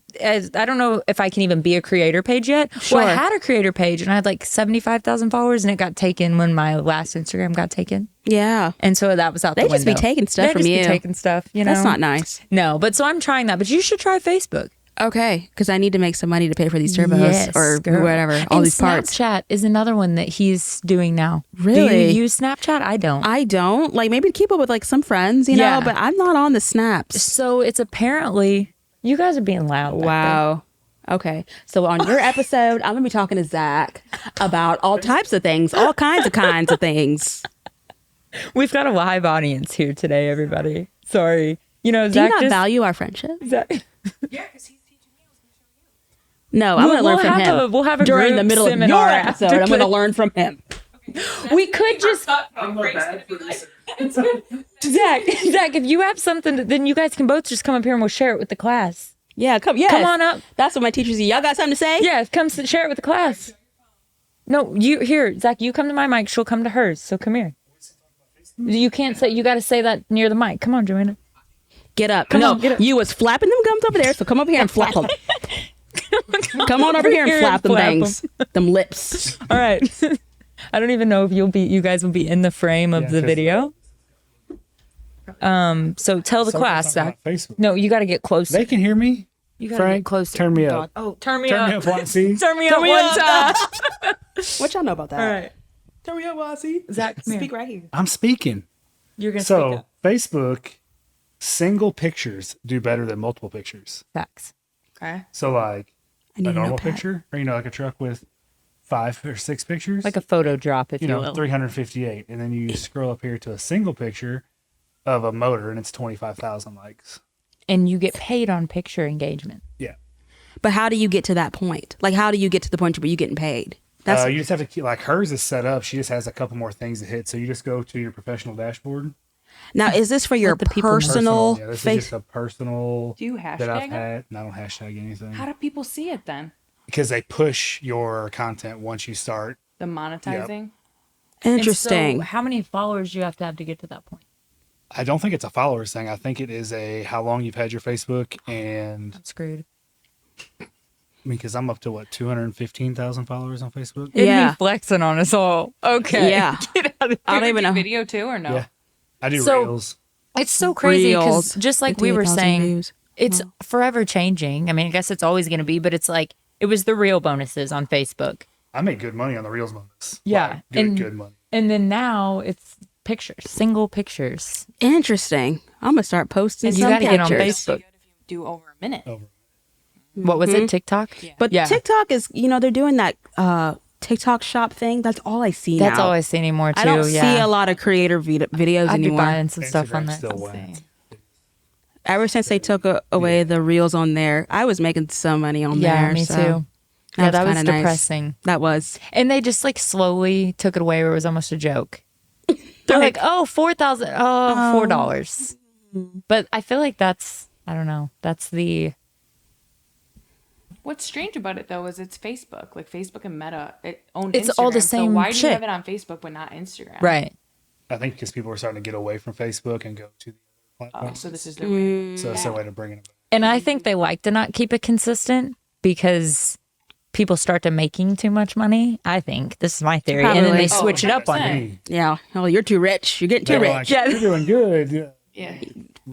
Speaker 2: don't know if I can even be a creator page yet.
Speaker 3: Sure.
Speaker 2: Well, I had a creator page, and I had like 75,000 followers, and it got taken when my last Instagram got taken.
Speaker 3: Yeah,
Speaker 2: And so that was out
Speaker 3: they
Speaker 2: the
Speaker 3: just be
Speaker 2: window.
Speaker 3: taking stuff
Speaker 2: They
Speaker 3: from
Speaker 2: just
Speaker 3: you.
Speaker 2: Be taking stuff, you know.
Speaker 3: That's not nice.
Speaker 2: No, but so I'm trying that. But you should try Facebook.
Speaker 3: Okay, because I need to make some money to pay for these turbos
Speaker 2: Yes,
Speaker 3: or
Speaker 2: girl.
Speaker 3: whatever, all
Speaker 2: And
Speaker 3: these parts.
Speaker 2: Snapchat is another one that he's doing now.
Speaker 3: Really?
Speaker 2: Do you use Snapchat? I don't.
Speaker 3: I don't like maybe to keep up with like some friends, you
Speaker 2: Yeah.
Speaker 3: know, but I'm not on the snaps.
Speaker 2: So it's apparently you guys are being loud. back
Speaker 3: Wow. Okay. So on your episode, I'm gonna be talking to Zach about all types of things, all kinds of things.
Speaker 2: there. We've got a live audience here today, everybody. Sorry.
Speaker 3: Do
Speaker 2: Zach
Speaker 3: you not
Speaker 2: just
Speaker 3: value our friendship?
Speaker 2: Zach,
Speaker 3: No, I'm gonna learn from him.
Speaker 2: we'll have a
Speaker 3: during
Speaker 2: group
Speaker 3: the middle of your
Speaker 2: seminar
Speaker 3: episode.
Speaker 2: after
Speaker 3: I'm gonna
Speaker 2: this.
Speaker 3: learn from him.
Speaker 2: We could just Zach, if you have something, then you guys can both just come up here and we'll share it with the class.
Speaker 3: Yeah, come on up. That's what my teachers do. Y'all got something to say?
Speaker 2: Yeah, share it with the class. No, Zach, you come to my mic, she'll come to hers. So come here. You can't say, you got to say that near the mic. Come on, Joanna.
Speaker 3: Get up.
Speaker 2: Come on, get up.
Speaker 3: You was flapping them gums over there, so come over here and flap them. Come on over here and flap them things. Them lips.
Speaker 2: All right. I don't even know if you guys will be in the frame of the video. So tell the class, Zach.
Speaker 5: Facebook.
Speaker 2: No, you got to get closer.
Speaker 5: They can hear me.
Speaker 2: You got to
Speaker 5: Frank,
Speaker 2: get closer.
Speaker 5: turn me up.
Speaker 2: Oh, turn me
Speaker 5: Turn
Speaker 2: up.
Speaker 5: me up, want see?
Speaker 2: Turn me up one time.
Speaker 3: What y'all know about that?
Speaker 2: All right.
Speaker 3: Turn me up, Wazzy.
Speaker 2: Zach, come
Speaker 3: Speak
Speaker 2: here.
Speaker 3: right here.
Speaker 5: I'm speaking.
Speaker 2: You're going to speak
Speaker 5: So
Speaker 2: up.
Speaker 5: Facebook, single pictures do better than multiple pictures.
Speaker 2: Facts. Okay.
Speaker 5: So like
Speaker 3: I need
Speaker 5: a
Speaker 3: a
Speaker 5: normal
Speaker 3: notepad.
Speaker 5: picture, or like a truck with 5 or 6 pictures,
Speaker 2: Like a photo drop, if you,
Speaker 5: you know,
Speaker 2: will.
Speaker 5: 358, and then you scroll up here to a single picture of a motor, and it's 25,000 likes.
Speaker 2: And you get paid on picture engagement.
Speaker 5: Yeah.
Speaker 3: But how do you get to that point? Like, how do you get to the point where you're getting paid? That's
Speaker 5: You just have to keep, like hers is set up. She just has a couple more things to hit. So you just go to your professional dashboard.
Speaker 3: now. Is this for your
Speaker 2: Let the people know.
Speaker 3: personal
Speaker 5: Yeah, this is
Speaker 3: face?
Speaker 5: just a personal
Speaker 6: Do you
Speaker 5: that I've
Speaker 6: hashtag it?
Speaker 5: had, and I don't hashtag anything.
Speaker 6: How do people see it then?
Speaker 5: Because they push your content once you start.
Speaker 6: The monetizing?
Speaker 2: And
Speaker 3: Interesting.
Speaker 2: so how many followers do you have to get to that point?
Speaker 5: I don't think it's a followers thing. I think it is a how long you've had your Facebook, and
Speaker 2: I'm screwed.
Speaker 5: I mean, because I'm up to 215,000 followers on Facebook.
Speaker 2: It'd
Speaker 3: Yeah.
Speaker 2: be flexing on us all. Okay.
Speaker 3: Yeah.
Speaker 2: Get out of
Speaker 3: I
Speaker 2: here.
Speaker 3: don't even know.
Speaker 6: Video too or no?
Speaker 5: Yeah, I do
Speaker 2: So-
Speaker 5: reels.
Speaker 2: It's so crazy because
Speaker 3: Reels.
Speaker 2: just like we were
Speaker 3: 58,000
Speaker 2: saying,
Speaker 3: views.
Speaker 2: it's forever changing. I mean, I guess it's always going to be, but it's like it was the reel bonuses on Facebook.
Speaker 5: I made good money on the reels bonus.
Speaker 2: Yeah,
Speaker 5: Like, good money.
Speaker 2: And then now it's pictures, single pictures.
Speaker 3: Interesting. I'm gonna start posting.
Speaker 2: You
Speaker 3: some
Speaker 2: gotta get on
Speaker 3: pictures.
Speaker 2: Facebook.
Speaker 6: If you do over a minute.
Speaker 5: Over.
Speaker 2: What was it? TikTok?
Speaker 6: Yeah.
Speaker 3: But
Speaker 2: Yeah.
Speaker 3: TikTok is, they're doing that TikTok shop thing. That's all I see
Speaker 2: That's
Speaker 3: now.
Speaker 2: all I see anymore too.
Speaker 3: I don't
Speaker 2: yeah.
Speaker 3: see a lot of creator videos
Speaker 2: I'd be
Speaker 3: anymore.
Speaker 2: buying some stuff on
Speaker 5: Instagram's
Speaker 2: there.
Speaker 5: still whacked.
Speaker 3: Ever since they took away the reels on there, I was making some money on
Speaker 2: Yeah,
Speaker 3: there.
Speaker 2: me
Speaker 3: so
Speaker 2: too. Yeah, that was
Speaker 3: kinda nice.
Speaker 2: depressing.
Speaker 3: That was.
Speaker 2: And they just like slowly took it away where it was almost a joke. They're like, oh, 4,000, oh, $4. But I feel like that's, I don't know, that's the,
Speaker 6: What's strange about it though is it's Facebook. Like Facebook and Meta, it owned
Speaker 2: It's
Speaker 6: Instagram.
Speaker 2: all the
Speaker 6: So
Speaker 2: same
Speaker 6: why do
Speaker 2: shit.
Speaker 6: you have it on Facebook but not Instagram?
Speaker 2: right.
Speaker 5: I think because people are starting to get away from Facebook and go to the other
Speaker 6: Oh,
Speaker 5: platforms.
Speaker 6: so this is the way.
Speaker 5: So it's their way to bring it back.
Speaker 2: And I think they like to not keep it consistent because people start to making too much money. I think this is my theory. And then
Speaker 3: Probably.
Speaker 2: they switch it up on
Speaker 6: 100%.
Speaker 2: you.
Speaker 3: Yeah. Oh, you're too rich. You're getting too
Speaker 5: They're
Speaker 3: rich.
Speaker 5: like,
Speaker 2: Yeah.
Speaker 5: you're doing good. Yeah.
Speaker 6: Yeah.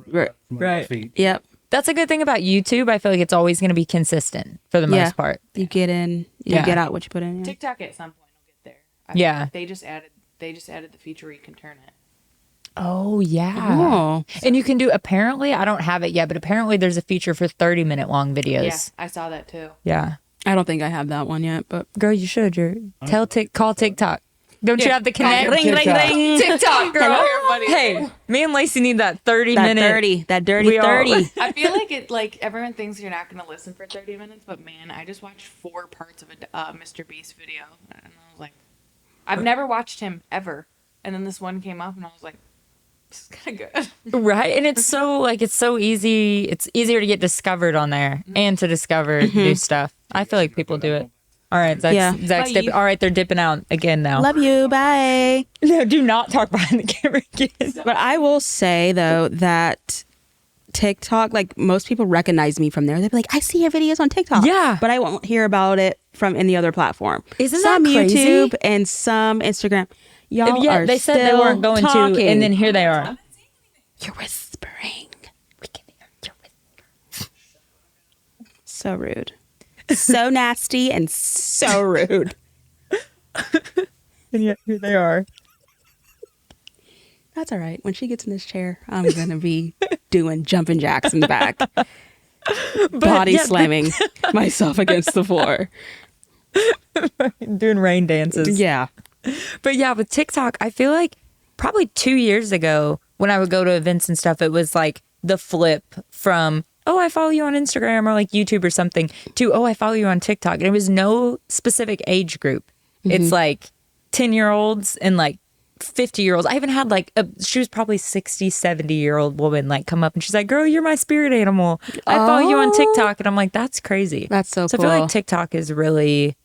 Speaker 3: Right.
Speaker 5: From their
Speaker 2: Right.
Speaker 5: feet.
Speaker 3: Yep.
Speaker 2: That's a good thing about YouTube. I feel like it's always going to be consistent for the
Speaker 3: Yeah.
Speaker 2: most part.
Speaker 3: You get in, you
Speaker 2: Yeah.
Speaker 3: get out what you put in. Yeah.
Speaker 6: TikTok at some point will get there.
Speaker 2: Yeah.
Speaker 6: They just added the feature where you can turn it.
Speaker 2: Oh, yeah.
Speaker 3: Oh.
Speaker 2: And you can do, apparently, I don't have it yet, but apparently there's a feature for 30-minute long videos.
Speaker 6: Yeah, I saw that too.
Speaker 2: Yeah.
Speaker 3: I don't think I have that one yet, but
Speaker 2: Girl, you should. Call TikTok. Don't you have the connect?
Speaker 3: ring, ring,
Speaker 5: TikTok.
Speaker 3: ring.
Speaker 2: TikTok, girl.
Speaker 6: Everybody.
Speaker 2: Hey, me and Lacey need that 30
Speaker 3: that
Speaker 2: minute.
Speaker 3: 30, that dirty
Speaker 2: We all-
Speaker 3: 30.
Speaker 6: I feel like it. Like everyone thinks you're not gonna listen for 30 minutes, but man, I just watched 4 parts of a Mr. Beast video, and I was like, I've never watched him ever, and then this one came up, and I was like, this is kind of good.
Speaker 2: Right. And it's so it's so easy. It's easier to get discovered on there and to discover new stuff. I feel like people do it. All right. Zach's
Speaker 6: Bye.
Speaker 2: dipping. All right. They're dipping out again now.
Speaker 3: Love you. Bye.
Speaker 2: No, do not talk behind the camera again.
Speaker 3: But I will say though that TikTok, like most people recognize me from there. They'll be like, I see your videos on TikTok.
Speaker 2: Yeah.
Speaker 3: But I won't hear about it from any other platform.
Speaker 2: Isn't
Speaker 3: some
Speaker 2: that crazy?
Speaker 3: YouTube and some Instagram. Y'all
Speaker 2: Yeah,
Speaker 3: are
Speaker 2: they said they
Speaker 3: still
Speaker 2: weren't going
Speaker 3: talking.
Speaker 2: to, and then here they are.
Speaker 3: You're whispering.
Speaker 2: We can hear your whisper.
Speaker 3: So rude. So nasty and so rude.
Speaker 2: And yet here they are.
Speaker 3: That's all right. When she gets in this chair, I'm going to be doing jumping jacks in the back. Body
Speaker 2: yeah,
Speaker 3: slamming myself against the floor.
Speaker 2: Doing rain dances.
Speaker 3: Yeah.
Speaker 2: But yeah, with TikTok, I feel like probably 2 years ago when I would go to events and stuff, it was like the flip from, oh, I follow you on Instagram or like YouTube or something to, oh, I follow you on TikTok. And it was no specific age group. It's like 10-year-olds and like 50-year-olds. I even had she was probably 60, 70-year-old woman come up and she's like, girl, you're my spirit animal. I follow you on TikTok. And I'm like, that's crazy.
Speaker 3: That's so
Speaker 2: I
Speaker 3: cool.
Speaker 2: feel like TikTok is really,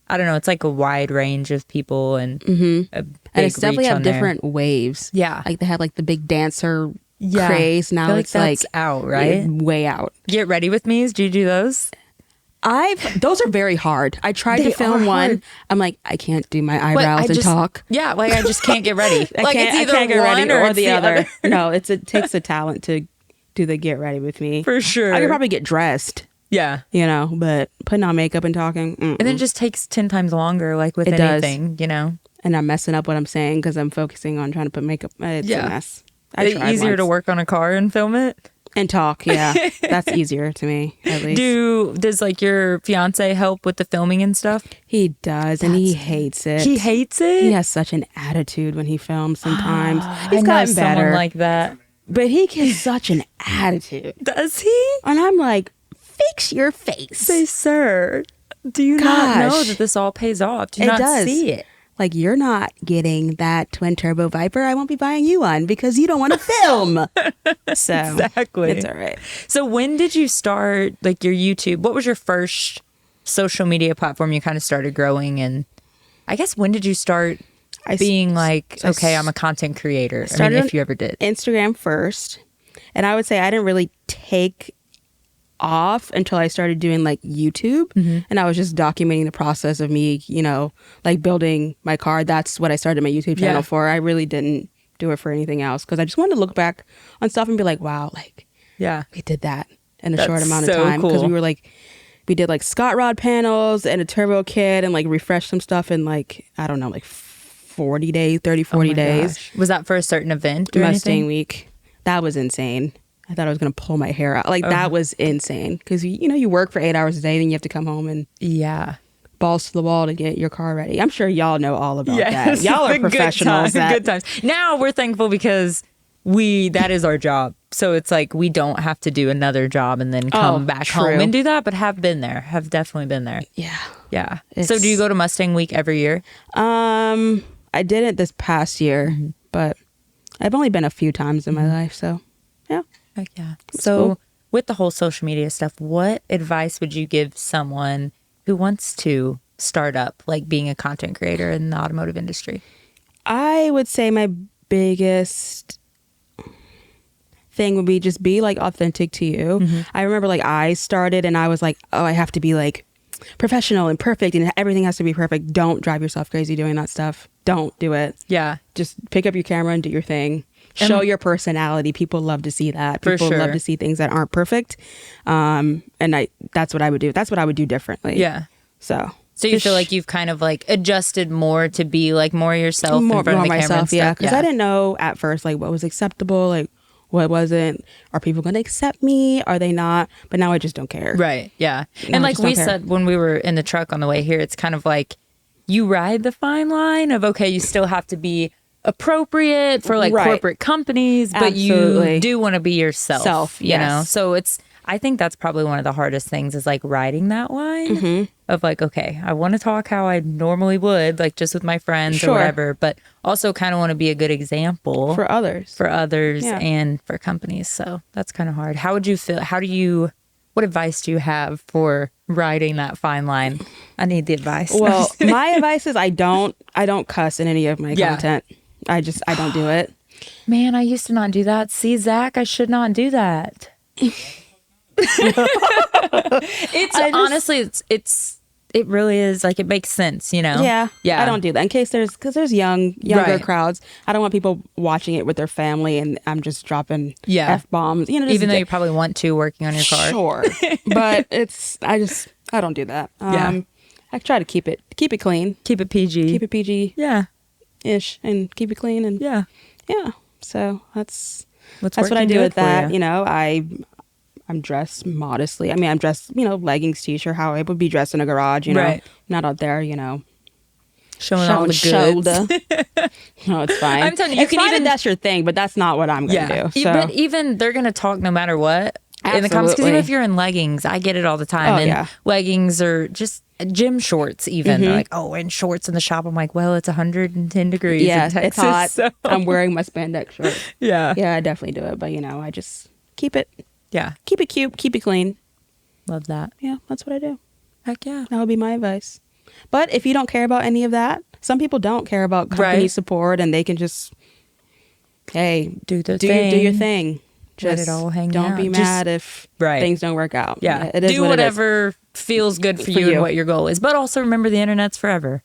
Speaker 2: I don't know, it's like a wide range of people and a big
Speaker 3: And it's definitely
Speaker 2: reach
Speaker 3: have
Speaker 2: on there.
Speaker 3: different waves.
Speaker 2: Yeah.
Speaker 3: Like they had like the big dancer
Speaker 2: Yeah.
Speaker 3: craze.
Speaker 2: I
Speaker 3: Now
Speaker 2: feel
Speaker 3: it's like
Speaker 2: that's out, right?
Speaker 3: way out.
Speaker 2: Get ready with me's. Do you do those?
Speaker 3: Those are very hard. I tried
Speaker 2: They
Speaker 3: to film
Speaker 2: are
Speaker 3: one.
Speaker 2: hard.
Speaker 3: I'm like, I can't do my
Speaker 2: But
Speaker 3: eyebrows and
Speaker 2: just,
Speaker 3: talk.
Speaker 2: Yeah, I just can't get ready.
Speaker 3: I can't
Speaker 2: it's either
Speaker 3: get
Speaker 2: one
Speaker 3: ready
Speaker 2: or
Speaker 3: or
Speaker 2: it's
Speaker 3: the other. No, it takes a talent to do the get ready with me.
Speaker 2: For sure.
Speaker 3: I could probably get dressed,
Speaker 2: yeah.
Speaker 3: but putting on makeup and talking,
Speaker 2: And then it just takes 10 times longer, with
Speaker 3: It does.
Speaker 2: anything,
Speaker 3: and I'm messing up what I'm saying because I'm focusing on trying to put makeup. It's
Speaker 2: Yeah.
Speaker 3: a mess.
Speaker 2: It's easier to work on a car and film it.
Speaker 3: and talk. Yeah, that's easier to me at least.
Speaker 2: Does your fiance help with the filming and stuff?
Speaker 3: He does, and he hates it.
Speaker 2: He hates it?
Speaker 3: He has such an attitude when he films. Sometimes he's
Speaker 2: I know
Speaker 3: gotten
Speaker 2: someone
Speaker 3: better,
Speaker 2: like that.
Speaker 3: but he gets such an attitude,
Speaker 2: Does he?
Speaker 3: and I'm like, fix your face.
Speaker 2: Say, sir, do you not know
Speaker 3: Gosh.
Speaker 2: that this all pays off? Do you
Speaker 3: It
Speaker 2: not
Speaker 3: does.
Speaker 2: see it?
Speaker 3: Like, you're not getting that twin turbo Viper. I won't be buying you one because you don't want to film. So
Speaker 2: Exactly.
Speaker 3: it's all right.
Speaker 2: So when did you start your YouTube? What was your first social media platform you kind of started growing? And I guess when did you start being like,
Speaker 3: so I
Speaker 2: okay, I'm a content creator? I mean,
Speaker 3: started
Speaker 2: if
Speaker 3: on
Speaker 2: you ever did.
Speaker 3: Instagram first, and I would say I didn't really take off until I started doing like YouTube, and I was just documenting the process of me, like building my car. That's what I started my YouTube channel for. I really didn't do it for anything else because I just wanted to look back on stuff and be like, wow, like we did that in a short amount of time, because we did like Scott Rod panels and a turbo kit and like refreshed some stuff in like, I don't know, like 40 days.
Speaker 2: Gosh. Was that for a certain event or
Speaker 3: Mustang
Speaker 2: anything?
Speaker 3: week. That was insane. I thought I was going to pull my hair out. Like that was insane because you work for 8 hours a day, then you have to come home and balls to the wall to get your car ready. I'm sure y'all know all about that. Y'all are professionals.
Speaker 2: Good times. Now we're thankful because that is our job. So it's like we don't have to do another job and then come back home and do that, but have definitely been there.
Speaker 3: Yeah.
Speaker 2: Yeah. So do you go to Mustang Week every year?
Speaker 3: I didn't this past year, but I've only been a few times in my life. So yeah.
Speaker 2: Heck yeah. So with the whole social media stuff, what advice would you give someone who wants to start up, like being a content creator in the automotive industry?
Speaker 3: I would say my biggest thing would be just be like authentic to you. I remember like I started and I was like, oh, I have to be like professional and perfect and everything has to be perfect. Don't drive yourself crazy doing that stuff. Don't do it.
Speaker 2: Yeah.
Speaker 3: Just pick up your camera and do your thing. Show your personality. People love to see that. People love to see things that aren't perfect. And that's what I would do. That's what I would do differently.
Speaker 2: Yeah.
Speaker 3: So
Speaker 2: you feel like you've kind of like adjusted more to be like more yourself in front of the camera and stuff?
Speaker 3: Yeah, because I didn't know at first like what was acceptable, like what wasn't. Are people going to accept me? Are they not? But now I just don't care.
Speaker 2: Right. Yeah. And like we said when we were in the truck on the way here, it's kind of like you ride the fine line of, okay, you still have to be appropriate for like corporate companies, but you do want to be yourself, you know? So I think that's probably one of the hardest things is like riding that line of like, okay, I want to talk how I normally would, like just with my friends or whatever, but also kind of want to be a good example
Speaker 3: for others
Speaker 2: and for companies. So that's kind of hard. How would you feel? What advice do you have for riding that fine line? I need the advice.
Speaker 3: Well, my advice is I don't cuss in any of my content. I don't do it.
Speaker 2: Man, I used to not do that. See, Zach, I should not do that. It really is like, it makes sense, you know?
Speaker 3: Yeah. I don't do that in case because there's younger crowds. I don't want people watching it with their family and I'm just dropping F-bombs.
Speaker 2: Even though you probably want to working on your car.
Speaker 3: Sure. But I don't do that. I try to keep it clean.
Speaker 2: Keep it PG.
Speaker 3: Keep it PG.
Speaker 2: Yeah.
Speaker 3: Ish and keep it clean and yeah. So that's what I do with that. I'm dressed modestly. I mean, I'm dressed, leggings, t-shirt, how I would be dressed in a garage, not out there,
Speaker 2: showing all the goods.
Speaker 3: No, it's fine.
Speaker 2: I'm telling you,
Speaker 3: it's fine if that's your thing, but that's not what I'm going to do. So.
Speaker 2: But even they're going to talk no matter what.
Speaker 3: Absolutely.
Speaker 2: In the comments, because even if you're in leggings, I get it all the time. Leggings are just gym shorts even. They're like, oh, in shorts in the shop. I'm like, well, it's 110 degrees in Texas.
Speaker 3: It's hot.
Speaker 2: So.
Speaker 3: I'm wearing my spandex shorts.
Speaker 2: Yeah,
Speaker 3: I definitely do it. But, I just keep it.
Speaker 2: Yeah.
Speaker 3: Keep it cute. Keep it clean.
Speaker 2: Love that.
Speaker 3: Yeah, that's what I do.
Speaker 2: Heck yeah.
Speaker 3: That would be my advice. But if you don't care about any of that, some people don't care about company support and they can just, hey, do your thing.
Speaker 2: Just let it all hang
Speaker 3: don't
Speaker 2: out.
Speaker 3: Be mad if things don't work out.
Speaker 2: Yeah.
Speaker 3: It is
Speaker 2: do whatever feels good for you and what your goal is. But also remember the internet's forever.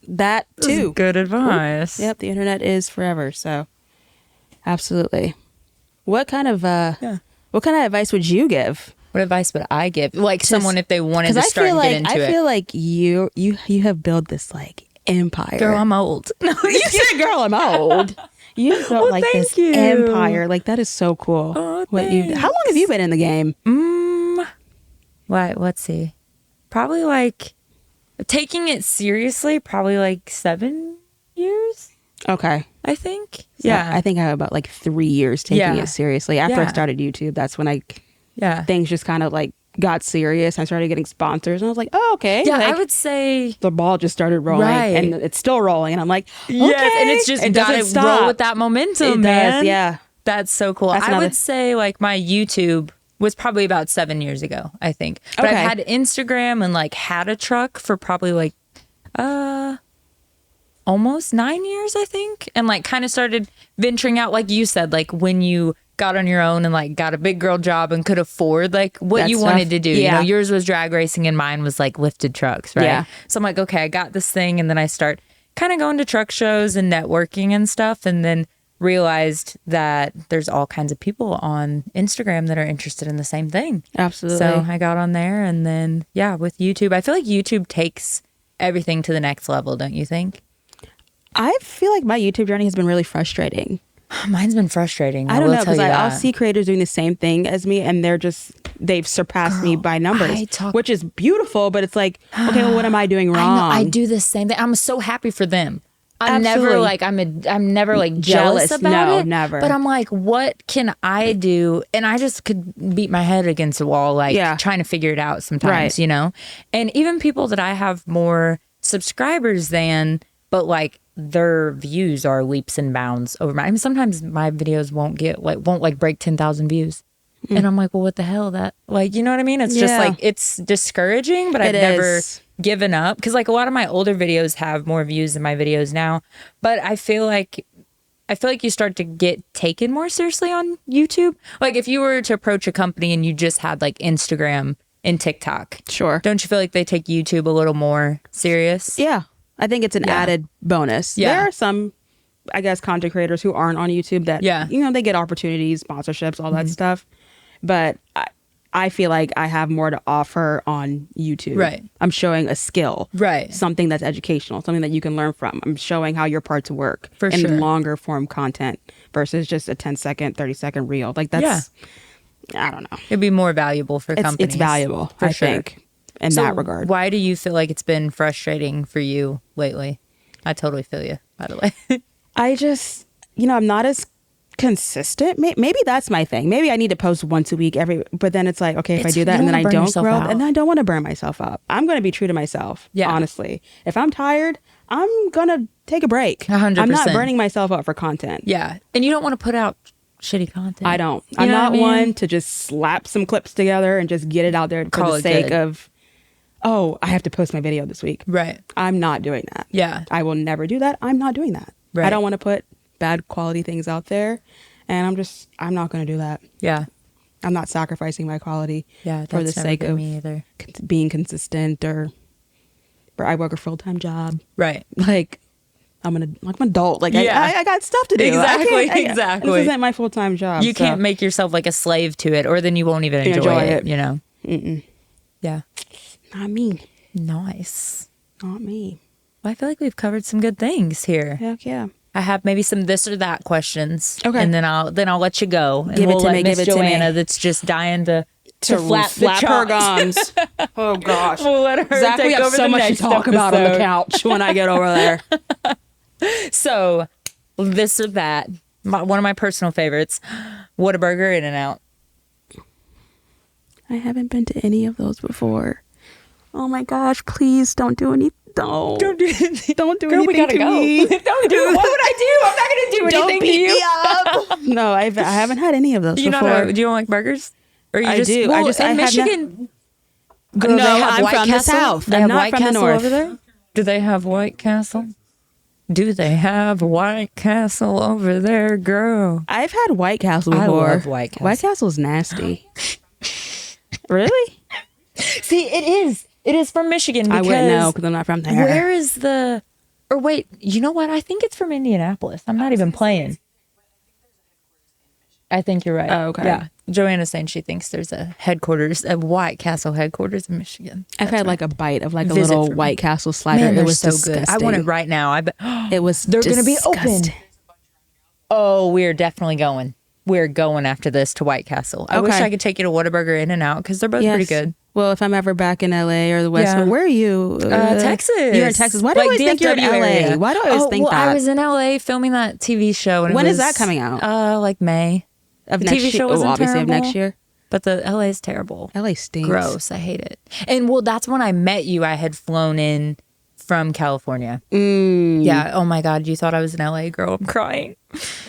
Speaker 3: That too.
Speaker 2: Good advice.
Speaker 3: Yep, the internet is forever. So absolutely. What kind of advice would you give?
Speaker 2: What advice would I give? Like someone if they wanted to start and get into it.
Speaker 3: I feel like you have built this like empire.
Speaker 2: Girl, I'm old.
Speaker 3: No, you said, girl, I'm old. You built like this empire. Like that is so cool.
Speaker 2: Oh,
Speaker 3: how long have you been in the game?
Speaker 2: Let's see. Probably like taking it seriously, probably like 7 years.
Speaker 3: Okay.
Speaker 2: I think.
Speaker 3: So I think I have about like 3 years taking it seriously. After I started YouTube, that's when things just kind of like got serious. I started getting sponsors and I was like, oh, okay.
Speaker 2: Yeah,
Speaker 3: like,
Speaker 2: I would say
Speaker 3: the ball just started rolling and it's still rolling. And I'm like, okay.
Speaker 2: Yes, and it's just gotta roll with that momentum, man.
Speaker 3: Yeah.
Speaker 2: That's so cool. I would say like my YouTube was probably about 7 years ago, I think. But I've had Instagram and like had a truck for probably like almost 9 years, I think, and like kind of started venturing out, like you said, like when you got on your own and like got a big girl job and could afford like what
Speaker 3: That
Speaker 2: you
Speaker 3: stuff.
Speaker 2: wanted to do. You
Speaker 3: Yeah.
Speaker 2: know, yours was drag racing and mine was like lifted trucks, right?
Speaker 3: Yeah.
Speaker 2: So I'm like, okay, I got this thing, and then I start kind of going to truck shows and networking and stuff, and then realized that there's all kinds of people on Instagram that are interested in the same thing.
Speaker 3: Absolutely.
Speaker 2: So I got on there, and then yeah, with YouTube, I feel like YouTube takes everything to the next level, don't you think?
Speaker 3: I feel like my YouTube journey has been really frustrating.
Speaker 2: Mine's been frustrating.
Speaker 3: I don't
Speaker 2: will
Speaker 3: know,
Speaker 2: tell
Speaker 3: because
Speaker 2: you
Speaker 3: I'll
Speaker 2: that.
Speaker 3: see creators doing the same thing as me, and they've surpassed me by numbers, which is beautiful. But it's like, okay, well, what am I doing wrong?
Speaker 2: I do the same thing. I'm so happy for them. I'm
Speaker 3: Absolutely.
Speaker 2: never like I'm never like jealous about
Speaker 3: No,
Speaker 2: it.
Speaker 3: never.
Speaker 2: But I'm like, what can I do? And I just could beat my head against the wall, like trying to figure it out sometimes,
Speaker 3: Right.
Speaker 2: you know? And even people that I have more subscribers than, but like their views are leaps and bounds over mine. I mean, sometimes my videos won't break 10,000 views. And I'm like, well, what the hell? That, like, you know what I mean? It's just
Speaker 3: Yeah.
Speaker 2: like, it's discouraging, but I've
Speaker 3: It
Speaker 2: never
Speaker 3: is.
Speaker 2: given up, because like a lot of my older videos have more views than my videos now. But I feel like you start to get taken more seriously on YouTube. Like if you were to approach a company and you just had like Instagram and TikTok,
Speaker 3: Sure.
Speaker 2: don't you feel like they take YouTube a little more serious?
Speaker 3: Yeah. I think it's an
Speaker 2: Yeah.
Speaker 3: added bonus.
Speaker 2: Yeah.
Speaker 3: There are some, I guess, content creators who aren't on YouTube that,
Speaker 2: Yeah.
Speaker 3: you know, they get opportunities, sponsorships, all that stuff. But I feel like I have more to offer on YouTube.
Speaker 2: Right.
Speaker 3: I'm showing a skill.
Speaker 2: Right.
Speaker 3: Something that's educational, something that you can learn from. I'm showing how your parts work
Speaker 2: For
Speaker 3: in
Speaker 2: sure.
Speaker 3: longer form content versus just a 10-second, 30-second reel. Like that's, I don't know.
Speaker 2: It'd be more valuable for companies.
Speaker 3: It's valuable,
Speaker 2: for
Speaker 3: I
Speaker 2: sure.
Speaker 3: think, in
Speaker 2: So
Speaker 3: that regard.
Speaker 2: why do you feel like it's been frustrating for you lately? I totally feel you, by the way.
Speaker 3: I just, I'm not as consistent. Maybe that's my thing. Maybe I need to post once a week but then it's like, okay, if I do that
Speaker 2: you
Speaker 3: and then
Speaker 2: don't
Speaker 3: I
Speaker 2: wanna burn
Speaker 3: don't
Speaker 2: yourself
Speaker 3: grow,
Speaker 2: out.
Speaker 3: and then I don't want to burn myself up. I'm going to be true to myself.
Speaker 2: Yeah.
Speaker 3: Honestly, if I'm tired, I'm going to take a break.
Speaker 2: 100%.
Speaker 3: I'm not burning myself up for content.
Speaker 2: Yeah. And you don't want to put out shitty content.
Speaker 3: I don't.
Speaker 2: You
Speaker 3: I'm
Speaker 2: know what
Speaker 3: not
Speaker 2: I mean?
Speaker 3: one to just slap some clips together and just get it out there for
Speaker 2: Call
Speaker 3: the
Speaker 2: it
Speaker 3: sake
Speaker 2: good.
Speaker 3: of, oh, I have to post my video this week.
Speaker 2: Right.
Speaker 3: I'm not doing that.
Speaker 2: Yeah.
Speaker 3: I will never do that. I'm not doing that.
Speaker 2: Right.
Speaker 3: I don't want to put bad quality things out there. And I'm not going to do that.
Speaker 2: Yeah.
Speaker 3: I'm not sacrificing my quality
Speaker 2: Yeah.
Speaker 3: for the
Speaker 2: That's never
Speaker 3: sake
Speaker 2: been
Speaker 3: of
Speaker 2: me either.
Speaker 3: being consistent or I work a full-time job.
Speaker 2: Right.
Speaker 3: Like I'm an adult. Like
Speaker 2: Yeah.
Speaker 3: I got stuff to do.
Speaker 2: Exactly,
Speaker 3: I
Speaker 2: exactly.
Speaker 3: This isn't my full-time job.
Speaker 2: You can't make yourself like a slave to it, or then you won't even enjoy it, you know?
Speaker 3: Mm-mm.
Speaker 2: Yeah.
Speaker 3: Not me.
Speaker 2: Nice.
Speaker 3: Not me.
Speaker 2: Well, I feel like we've covered some good things here.
Speaker 3: Heck yeah.
Speaker 2: I have maybe some this or that questions.
Speaker 3: Okay.
Speaker 2: And then I'll let you go. And
Speaker 3: Give it
Speaker 2: we'll
Speaker 3: to
Speaker 2: let
Speaker 3: me,
Speaker 2: Miss
Speaker 3: give it to me.
Speaker 2: Joanna that's just dying to flap the
Speaker 3: her
Speaker 2: chops.
Speaker 3: gums. Oh gosh.
Speaker 2: We'll let her
Speaker 3: Zach,
Speaker 2: take
Speaker 3: we have
Speaker 2: over
Speaker 3: so
Speaker 2: the
Speaker 3: much to
Speaker 2: next
Speaker 3: talk about on the
Speaker 2: episode.
Speaker 3: couch when I get over there.
Speaker 2: So, this or that. One of my personal favorites. Whataburger, In-N-Out.
Speaker 3: I haven't been to any of those before. Oh my gosh, please don't do anything. Don't do anything. Don't do
Speaker 2: Girl, we
Speaker 3: anything
Speaker 2: gotta
Speaker 3: to
Speaker 2: go.
Speaker 3: me.
Speaker 2: Don't do it. What would I do? I'm not going to do
Speaker 3: Don't
Speaker 2: anything to
Speaker 3: beat
Speaker 2: you.
Speaker 3: me up. No, I haven't had any of those
Speaker 2: You
Speaker 3: before.
Speaker 2: do you don't like burgers? Or you
Speaker 3: I
Speaker 2: just,
Speaker 3: do.
Speaker 2: Well,
Speaker 3: I
Speaker 2: in
Speaker 3: have
Speaker 2: Michigan.
Speaker 3: No,
Speaker 2: they have
Speaker 3: I'm
Speaker 2: White
Speaker 3: from the
Speaker 2: Castle?
Speaker 3: South.
Speaker 2: They
Speaker 3: I'm
Speaker 2: have
Speaker 3: not
Speaker 2: White
Speaker 3: from the
Speaker 2: Castle
Speaker 3: North.
Speaker 2: over there? Do they have White Castle? Do they have White Castle over there, girl?
Speaker 3: I've had White Castle
Speaker 2: I
Speaker 3: before.
Speaker 2: love White Castle.
Speaker 3: White Castle's nasty. Really?
Speaker 2: See, it is. It is from Michigan because
Speaker 3: I wouldn't know because I'm not from there.
Speaker 2: where is the... Or wait, you know what? I think it's from Indianapolis. I'm not even playing. I think you're right.
Speaker 3: Oh, okay.
Speaker 2: Yeah. Joanna's saying she thinks there's a White Castle headquarters in Michigan.
Speaker 3: I've had like a bite of like a
Speaker 2: Visit
Speaker 3: little
Speaker 2: for me.
Speaker 3: White Castle slider.
Speaker 2: Man,
Speaker 3: it
Speaker 2: they're
Speaker 3: was
Speaker 2: so
Speaker 3: disgusting.
Speaker 2: good. I want it right now. I bet
Speaker 3: It was
Speaker 2: they're going to be open.
Speaker 3: disgusting.
Speaker 2: Oh, we're definitely going. We're going after this to White Castle. I wish
Speaker 3: Okay.
Speaker 2: I could take you to Whataburger, In-N-Out, because they're both pretty good.
Speaker 3: Well, if I'm ever back in LA or the West,
Speaker 2: Yeah.
Speaker 3: where are you?
Speaker 2: Texas.
Speaker 3: You're in Texas. Why do I always think you're in
Speaker 2: DFW
Speaker 3: LA?
Speaker 2: area.
Speaker 3: Why do I always think
Speaker 2: well,
Speaker 3: that?
Speaker 2: I was in LA filming that TV show. And
Speaker 3: When
Speaker 2: it
Speaker 3: is
Speaker 2: was,
Speaker 3: that coming out?
Speaker 2: Like May.
Speaker 3: of
Speaker 2: the
Speaker 3: next
Speaker 2: TV
Speaker 3: year.
Speaker 2: show wasn't
Speaker 3: Obviously of
Speaker 2: terrible.
Speaker 3: next year.
Speaker 2: But the LA is terrible.
Speaker 3: LA stinks.
Speaker 2: Gross. I hate it. And well, that's when I met you. I had flown in from California. Yeah. Oh my God. You thought I was an LA girl. I'm crying.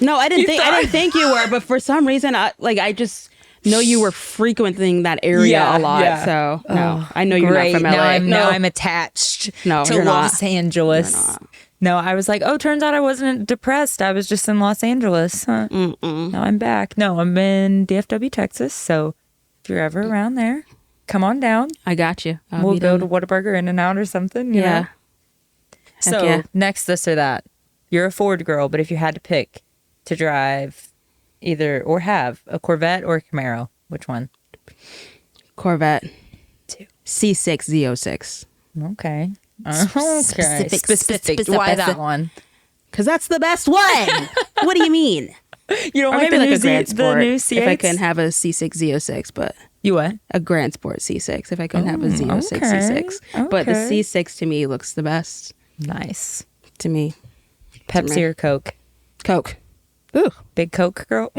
Speaker 3: No, I didn't think you were, but for some reason, I just know you were frequenting that area a lot.
Speaker 2: yeah.
Speaker 3: So no, I know you're
Speaker 2: Great.
Speaker 3: not from LA.
Speaker 2: Now I'm attached
Speaker 3: No,
Speaker 2: to
Speaker 3: you're not.
Speaker 2: Los Angeles.
Speaker 3: You're not.
Speaker 2: No, I was like, oh, turns out I wasn't depressed. I was just in Los Angeles. Huh? Now I'm back. No, I'm in DFW, Texas. So if you're ever around there, come on down.
Speaker 3: I got you.
Speaker 2: We'll go to Whataburger In-N-Out or something. You know? So
Speaker 3: yeah.
Speaker 2: next, this or that. You're a Ford girl, but if you had to pick to drive either or have a Corvette or a Camaro, which one?
Speaker 3: Corvette.
Speaker 2: 2.
Speaker 3: C6 Z06.
Speaker 2: Okay.
Speaker 3: Specific.
Speaker 2: Why that one?
Speaker 3: Because that's the best one. What do you mean?
Speaker 2: You don't
Speaker 3: Or
Speaker 2: like
Speaker 3: maybe
Speaker 2: the
Speaker 3: like
Speaker 2: new
Speaker 3: a Grand Sport.
Speaker 2: the new C8s?
Speaker 3: If I couldn't have a C6 Z06, but
Speaker 2: You what?
Speaker 3: a Grand Sport C6 if I couldn't have a Z06
Speaker 2: okay.
Speaker 3: C6. But the
Speaker 2: Okay.
Speaker 3: C6 to me looks the best
Speaker 2: Nice.
Speaker 3: to me.
Speaker 2: Pepsi or Coke?
Speaker 3: Coke. Ooh.
Speaker 2: Big Coke girl?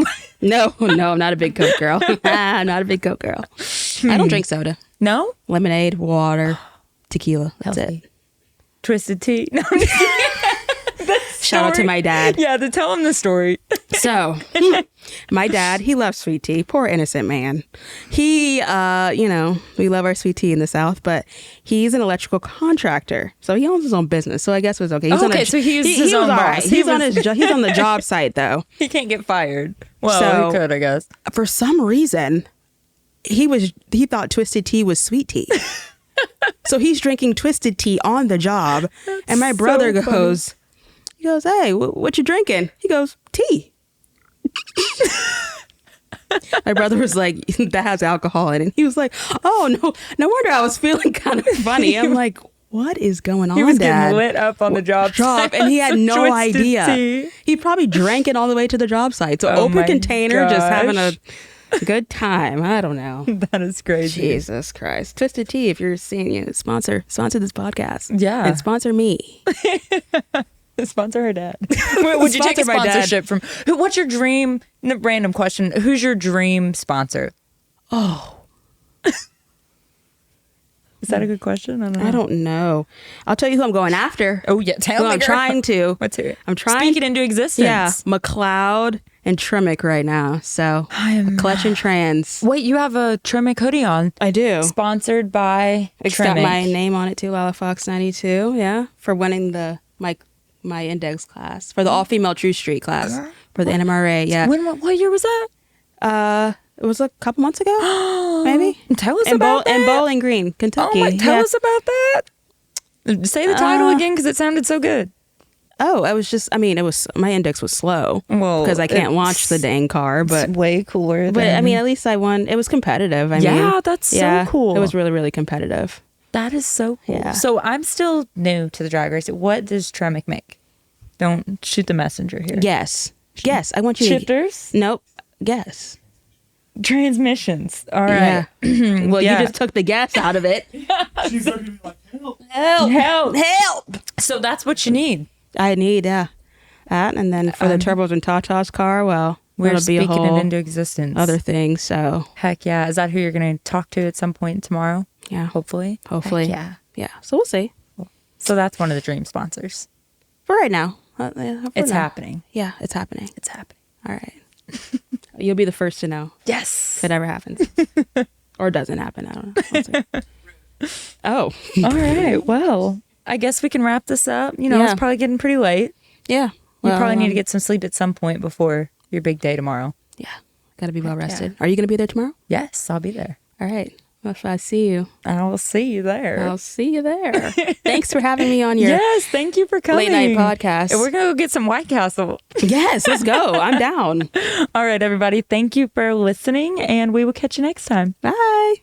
Speaker 3: No, I'm not a big Coke girl. I'm not a big Coke girl. I don't drink soda.
Speaker 2: No?
Speaker 3: Lemonade, water, tequila. That's
Speaker 2: Healthy.
Speaker 3: it.
Speaker 2: Twisted tea? No, I'm just kidding.
Speaker 3: Shout out to my dad.
Speaker 2: Yeah, to tell him the story.
Speaker 3: So, my dad, he loves sweet tea. Poor innocent man. He, we love our sweet tea in the South, but he's an electrical contractor. So he owns his own business. So I guess it was okay.
Speaker 2: Okay, so he was his own
Speaker 3: all
Speaker 2: boss.
Speaker 3: right.
Speaker 2: He
Speaker 3: He's on
Speaker 2: was-
Speaker 3: he's on the job site though.
Speaker 2: He can't get fired. Well,
Speaker 3: So-
Speaker 2: he could, I guess.
Speaker 3: For some reason, he thought twisted tea was sweet tea. So he's drinking twisted tea on the job. And my brother
Speaker 2: so funny.
Speaker 3: goes, hey, what you drinking? He goes, tea. My brother was like, that has alcohol in it. He was like, oh, no wonder I was feeling kind of funny. I'm like, what is going on,
Speaker 2: He was
Speaker 3: Dad?
Speaker 2: getting lit up on the job site.
Speaker 3: And he had no
Speaker 2: Twisted
Speaker 3: idea.
Speaker 2: tea.
Speaker 3: He probably drank it all the way to the job site. So
Speaker 2: Oh
Speaker 3: open
Speaker 2: my
Speaker 3: container, just having a
Speaker 2: gosh.
Speaker 3: good time. I don't know.
Speaker 2: That is crazy.
Speaker 3: Jesus Christ. Twisted Tea, if you're seeing you, sponsor this podcast.
Speaker 2: Yeah.
Speaker 3: And sponsor me.
Speaker 2: Sponsor her dad. Would you take a
Speaker 3: Sponsor my dad.
Speaker 2: sponsorship from what's your dream? Random question. Who's your dream sponsor?
Speaker 3: Oh,
Speaker 2: Is that a good question?
Speaker 3: I don't know. I'll tell you who I'm going after.
Speaker 2: Oh yeah, tell
Speaker 3: Who
Speaker 2: me.
Speaker 3: I'm
Speaker 2: girl.
Speaker 3: trying to.
Speaker 2: Let's hear it.
Speaker 3: I'm trying.
Speaker 2: Speak it into existence.
Speaker 3: Yeah, McLeod and Tremec right now. So Clutch and Trans.
Speaker 2: Wait, you have a Tremec hoodie on.
Speaker 3: I do.
Speaker 2: Sponsored by
Speaker 3: It's got
Speaker 2: Tremec.
Speaker 3: my name on it too, LaLaFox 92. Yeah, for winning my index class for the all female True Street class for the NMRA. Yeah.
Speaker 2: What year was that?
Speaker 3: It was a couple months ago, maybe.
Speaker 2: Tell us about that.
Speaker 3: In Bowling Green, Kentucky.
Speaker 2: Oh my, tell
Speaker 3: Yeah.
Speaker 2: us about that. Say the title again because it sounded so good.
Speaker 3: Oh, it was my index was slow.
Speaker 2: Well,
Speaker 3: because I can't launch
Speaker 2: it's-
Speaker 3: the dang car, but
Speaker 2: It's way cooler.
Speaker 3: but I
Speaker 2: than-
Speaker 3: mean, at least I won. It was competitive. I
Speaker 2: Yeah,
Speaker 3: mean,
Speaker 2: that's so cool.
Speaker 3: It was really, really competitive.
Speaker 2: that is so cool.
Speaker 3: Yeah.
Speaker 2: So I'm still new to the drag race. What does Tremec make? Don't shoot the messenger here.
Speaker 3: Yes. I want you
Speaker 2: Shifters,
Speaker 3: to. Nope. Yes.
Speaker 2: transmissions. All right.
Speaker 3: Yeah. Well,
Speaker 2: Yeah.
Speaker 3: you just took the gas out of it.
Speaker 5: She's looking at me like, help.
Speaker 3: Help!
Speaker 2: So that's what you need.
Speaker 3: I need that, and then for the turbos and tatas car, well,
Speaker 2: We're
Speaker 3: it'll be a
Speaker 2: speaking
Speaker 3: whole
Speaker 2: it into existence.
Speaker 3: other thing. So
Speaker 2: Heck yeah. Is that who you're going to talk to at some point tomorrow?
Speaker 3: yeah,
Speaker 2: Hopefully.
Speaker 3: hopefully,
Speaker 2: Heck yeah.
Speaker 3: yeah. So we'll see.
Speaker 2: So that's one of the dream sponsors.
Speaker 3: For right now, yeah, for
Speaker 2: It's
Speaker 3: now.
Speaker 2: happening.
Speaker 3: Yeah, it's happening.
Speaker 2: It's happening.
Speaker 3: All right. You'll be the first to know
Speaker 2: Yes.
Speaker 3: if it ever happens. Or doesn't happen. I don't know. We'll see. Oh.
Speaker 2: All right. Well, I guess we can wrap this up. You know,
Speaker 3: Yeah.
Speaker 2: it's probably getting pretty late.
Speaker 3: Yeah.
Speaker 2: You probably need to get some sleep at some point before your big day tomorrow.
Speaker 3: Yeah. Got to be well rested. Are you going to be there tomorrow?
Speaker 2: Yes, I'll be there.
Speaker 3: All right. Well, if I see you,
Speaker 2: I will see you there.
Speaker 3: I'll see you there. Thanks for having me on your
Speaker 2: Yes, thank you for coming.
Speaker 3: late night podcast.
Speaker 2: And we're going to go get some White Castle.
Speaker 3: Yes, let's go. I'm down.
Speaker 2: All right, everybody. Thank you for listening, and we will catch you next time.
Speaker 3: Bye.